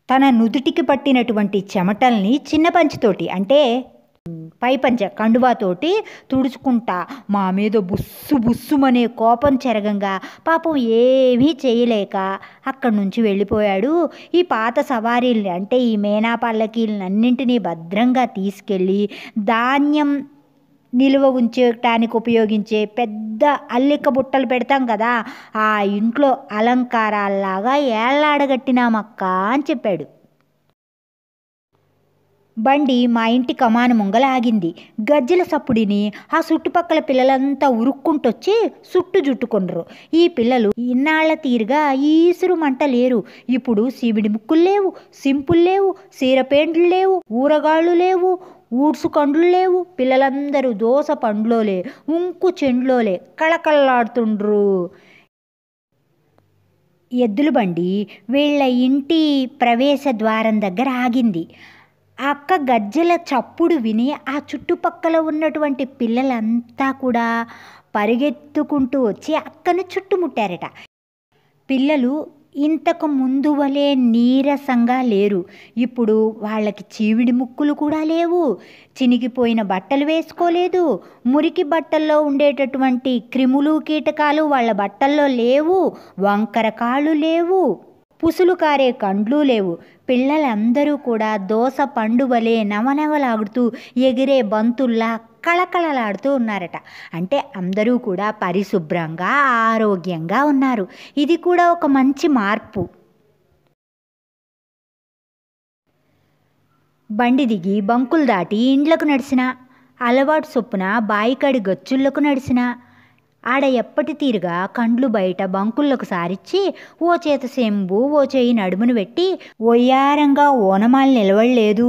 [SPEAKER 1] తన నుదుటికి పట్టినటువంటి చెమటల్ని చిన్న పంచితోటి అంటే పైపంచ కండువాతోటి తుడుచుకుంటా మా మీద బుస్సు బుస్సుమనే కోపం చెరగంగా పాపం ఏమీ చేయలేక అక్కడి నుంచి వెళ్ళిపోయాడు. ఈ పాత సవారీల్ని అంటే ఈ మేనా పల్లకీలన్నింటినీ భద్రంగా తీసుకెళ్ళి ధాన్యం నిలువ ఉంచటానికి ఉపయోగించే పెద్ద అల్లిక బుట్టలు పెడతాం కదా, ఆ ఇంట్లో అలంకారాల్లాగా ఏళ్లాడగట్టినామక్క అని చెప్పాడు. బండి మా ఇంటి కమాను ముంగల ఆగింది. గజ్జెల సప్పుడిని ఆ చుట్టుపక్కల పిల్లలంతా ఉరుక్కుంటొచ్చి చుట్టు జుట్టుకొండ్రు. ఈ పిల్లలు ఇన్నాళ్ల తీరుగా ఈసురు మంట లేరు. ఇప్పుడు సీమిడి ముక్కులు లేవు, సింపులు లేవు, సీరపేండ్లు లేవు, ఊరగాళ్ళు లేవు, ఊడ్సు కండ్లు లేవు. పిల్లలందరూ దోస పండ్లోలే, ఉంకు చెండ్లోలే కళకళలాడుతుండ్రు. ఎద్దుల బండి వీళ్ళ ఇంటి ప్రవేశ ద్వారం దగ్గర ఆగింది. ఆ అక్క గజ్జెల చప్పుడు విని ఆ చుట్టుపక్కల ఉన్నటువంటి పిల్లలంతా కూడా పరిగెత్తుకుంటూ వచ్చి అక్కను చుట్టుముట్టారట. పిల్లలు ఇంతకు ముందు వలె నీరసంగా లేరు. ఇప్పుడు వాళ్ళకి చీవిడి ముక్కులు కూడా లేవు, చినిగిపోయిన బట్టలు వేసుకోలేదు, మురికి బట్టల్లో ఉండేటటువంటి క్రిములు కీటకాలు వాళ్ళ బట్టల్లో లేవు, వంకర కాళ్ళు లేవు, పుసులు కారే కండ్లు లేవు. పిల్లలందరూ కూడా దోస పండు వలె నవనవలాడుతూ ఎగిరే బంతుల్లా కళకళలాడుతూ ఉన్నారట. అంటే అందరూ కూడా పరిశుభ్రంగా ఆరోగ్యంగా ఉన్నారు. ఇది కూడా ఒక మంచి మార్పు. బండి దిగి బంకులు దాటి ఇండ్లకు నడిచిన, అలవాటు చొప్పున బాయికాడి గచ్చుళ్లకు నడిచిన, ఆడ ఎప్పటి తీరుగా కండ్లు బయట బంకుల్లోకి సారిచ్చి ఓ చేత సెంబు ఓ చేయి నడుమును పెట్టి ఒయ్యారంగా ఓనమాలు నిలవడలేదు.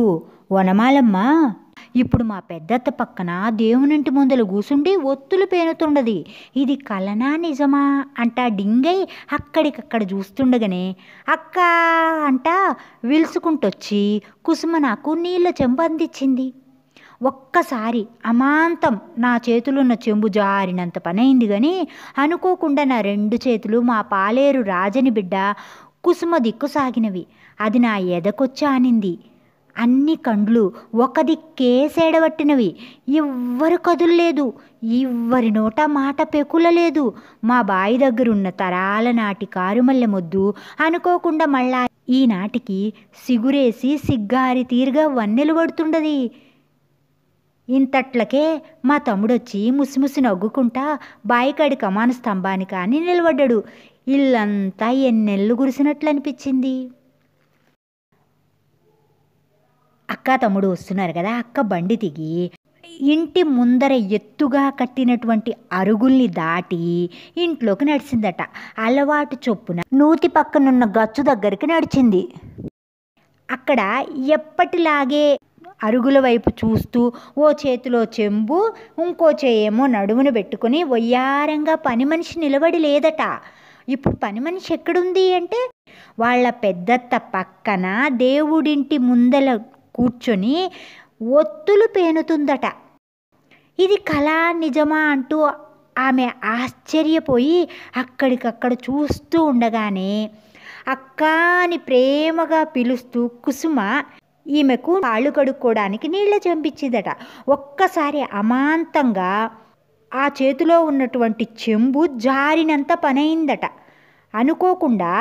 [SPEAKER 1] ఓనమాలమ్మా ఇప్పుడు మా పెద్దత్త పక్కన దేవునింటి ముందలు కూసుండి ఒత్తులు పేనుతుండది. ఇది కలనా నిజమా అంటా డింగై అక్కడికక్కడ చూస్తుండగానే అక్క అంటా విలుసుకుంటొచ్చి కుసుమ నాకు నీళ్ళ చెంబు అందించింది. ఒక్కసారి అమాంతం నా చేతులున్న చెంబు జారినంత పనైంది కానీ అనుకోకుండా నా 2 చేతులు మా పాలేరు రాజని బిడ్డ కుసుమ దిక్కు సాగినవి. అది నా ఎదకొచ్చి ఆనింది. అన్ని కండ్లు ఒక దిక్కేసేడబట్టినవి. ఎవ్వరు కదుల్లేదు, ఎవ్వరి నోట మాట పెకులలేదు. మా బాయి దగ్గరున్న తరాల నాటి కారుమల్లె మొద్దు అనుకోకుండా మళ్ళా ఈనాటికి సిగురేసి సిగ్గారి తీరుగా వన్నెలు పడుతుండది. ఇంతట్లకే మా తమ్ముడొచ్చి ముసిముసి నవ్వుకుంటా బాయికాడి కమాను స్తంభాన్ని కానీ నిలబడ్డాడు. ఇల్లంతా ఎన్నెళ్ళు కురిసినట్లు అనిపించింది. అక్క తమ్ముడు వస్తున్నారు కదా. అక్క బండి దిగి ఇంటి ముందర ఎత్తుగా కట్టినటువంటి అరుగుల్ని దాటి ఇంట్లోకి నడిచిందట. అలవాటు చొప్పున నూతి పక్కనున్న గచ్చు దగ్గరికి నడిచింది. అక్కడ ఎప్పటిలాగే అరుగుల వైపు చూస్తూ ఓ చేతిలో చెంబు ఇంకో చేయేమో నడుమును పెట్టుకుని వయ్యారంగా పని మనిషి నిలబడి లేదట. ఇప్పుడు పని మనిషి ఎక్కడుంది అంటే వాళ్ళ పెద్దత్త పక్కన దేవుడింటి ముందల కూర్చొని ఒత్తులు పేనుతుందట. ఇది కళా నిజమా అంటూ ఆమె ఆశ్చర్యపోయి అక్కడికక్కడ చూస్తూ ఉండగానే అక్క అని ప్రేమగా పిలుస్తూ కుసుమ ఈమెకు కాళ్ళు కడుక్కోవడానికి నీళ్ళ చెంపించిందట. ఒక్కసారి అమాంతంగా ఆ చేతిలో ఉన్నటువంటి చెంబు జారినంత పనైందట. అనుకోకుండా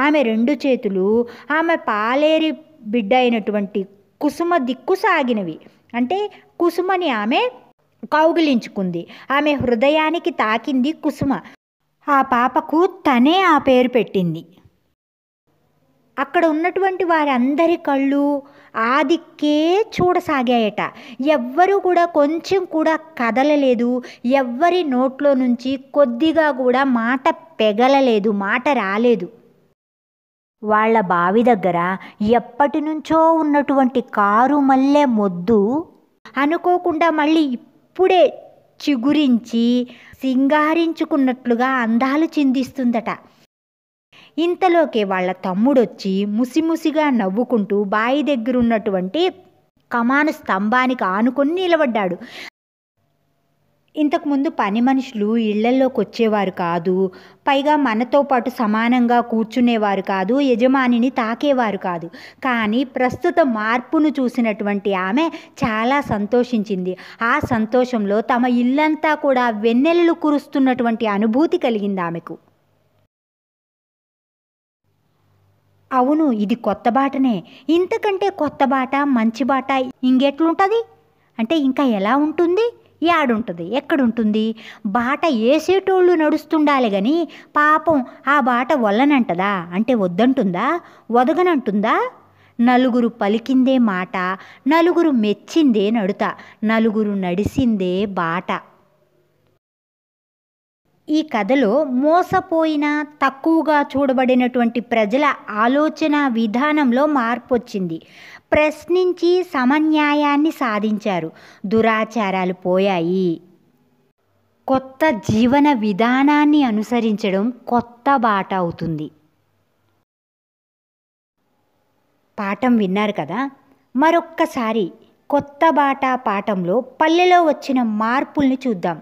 [SPEAKER 1] ఆమె 2 చేతులు ఆమె పాలేరి బిడ్డ అయినటువంటి కుసుమ దిక్కు సాగినవి. అంటే కుసుమని ఆమె కౌగిలించుకుంది. ఆమె హృదయానికి తాకింది కుసుమ. ఆ పాపకు తనే ఆ పేరు పెట్టింది. అక్కడ ఉన్నటువంటి వారందరి కళ్ళు ఆ దిక్కే చూడసాగాయట. ఎవ్వరూ కూడా కొంచెం కూడా కదలలేదు. ఎవ్వరి నోట్లో నుంచి కొద్దిగా కూడా మాట పెగలలేదు, మాట రాలేదు. వాళ్ళ బావి దగ్గర ఎప్పటి నుంచో ఉన్నటువంటి కారు మల్లె మొద్దు అనుకోకుండా మళ్ళీ ఇప్పుడే చిగురించి సింగారించుకున్నట్లుగా అందాలు చిందిస్తుందట. ఇంతలోకే వాళ్ళ తమ్ముడొచ్చి ముసిముసిగా నవ్వుకుంటూ బావి దగ్గరున్నటువంటి కమాను స్తంభానికి ఆనుకొని నిలబడ్డాడు. ఇంతకుముందు పని మనుషులు ఇళ్లల్లోకి వచ్చేవారు కాదు, పైగా మనతో పాటు సమానంగా కూర్చునేవారు కాదు, యజమానిని తాకేవారు కాదు. కానీ ప్రస్తుత మార్పును చూసినటువంటి ఆమె చాలా సంతోషించింది. ఆ సంతోషంలో తమ ఇల్లంతా కూడా వెన్నెలలు కురుస్తున్నటువంటి అనుభూతి కలిగింది ఆమెకు. అవును, ఇది కొత్త బాటనే. ఇంతకంటే కొత్త బాట, మంచి బాట ఇంకెట్లుంటుంది అంటే ఇంకా ఎలా ఉంటుంది? యాడుంటుంది, ఎక్కడుంటుంది? బాట ఏసేటోళ్ళు నడుస్తుండాలి కానీ పాపం ఆ బాట వల్లనంటదా అంటే వద్దంటుందా, వదగనంటుందా? నలుగురు పలికిందే మాట, నలుగురు మెచ్చిందే నడుత, నలుగురు నడిసిందే బాట. ఈ కథలో మోసపోయిన, తక్కువగా చూడబడినటువంటి ప్రజల ఆలోచన విధానంలో మార్పు వచ్చింది. ప్రశ్నించి సమన్యాయాన్ని సాధించారు. దురాచారాలు పోయాయి. కొత్త జీవన విధానాన్ని అనుసరించడం కొత్త బాట అవుతుంది. పాఠం విన్నారు కదా. మరొక్కసారి కొత్త బాట పాఠంలో పల్లెలో వచ్చిన మార్పుల్ని చూద్దాం.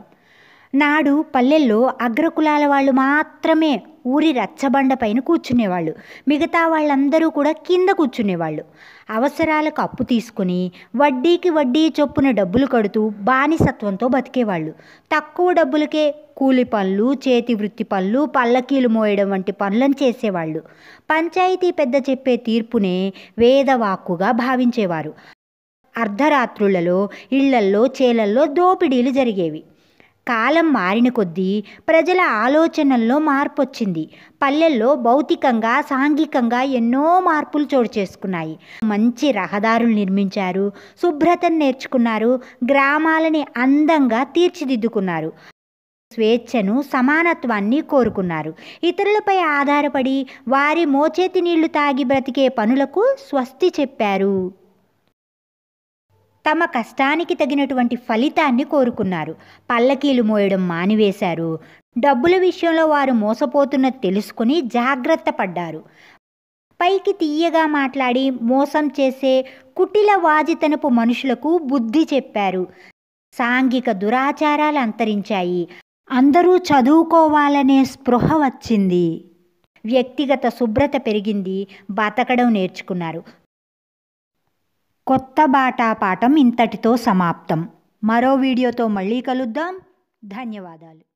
[SPEAKER 1] నాడు పల్లెల్లో అగ్రకులాల వాళ్ళు మాత్రమే ఊరి రచ్చబండ పైన కూర్చునేవాళ్ళు. మిగతా వాళ్ళందరూ కూడా కింద కూర్చునేవాళ్ళు. అవసరాలకు అప్పు తీసుకుని వడ్డీకి వడ్డీ చొప్పున డబ్బులు కడుతూ బానిసత్వంతో బతికేవాళ్ళు. తక్కువ డబ్బులకే కూలి పనులు, చేతి వృత్తి పనులు, పల్లకీలు మోయడం వంటి పనులను చేసేవాళ్ళు. పంచాయతీ పెద్ద చెప్పే తీర్పునే వేదవాక్కుగా భావించేవారు. అర్ధరాత్రులలో ఇళ్లల్లో, చేలల్లో దోపిడీలు జరిగేవి. కాలం మారిన కొద్దీ ప్రజల ఆలోచనల్లో మార్పు వచ్చింది. పల్లెల్లో భౌతికంగా, సాంఘికంగా ఎన్నో మార్పులు చోటు చేసుకున్నాయి. మంచి రహదారులు నిర్మించారు, శుభ్రతను నేర్చుకున్నారు, గ్రామాలని అందంగా తీర్చిదిద్దుకున్నారు, స్వేచ్ఛను, సమానత్వాన్ని కోరుకున్నారు. ఇతరులపై ఆధారపడి వారి మోచేతి నీళ్లు తాగి బ్రతికే పనులకు స్వస్తి చెప్పారు. తమ కష్టానికి తగినటువంటి ఫలితాన్ని కోరుకున్నారు. పల్లకీలు మోయడం మానివేశారు. డబ్బుల విషయంలో వారు మోసపోతున్నది తెలుసుకుని జాగ్రత్త పడ్డారు. పైకి తీయగా మాట్లాడి మోసం చేసే కుటిల వాజితనపు మనుషులకు బుద్ధి చెప్పారు. సాంఘిక దురాచారాలు అంతరించాయి. అందరూ చదువుకోవాలనే స్పృహ వచ్చింది. వ్యక్తిగత శుభ్రత పెరిగింది. బతకడం నేర్చుకున్నారు. కొత్త బాట పాఠం ఇంతటితో సమాప్తం. మరో వీడియోతో మళ్ళీ కలుద్దాం. ధన్యవాదాలు.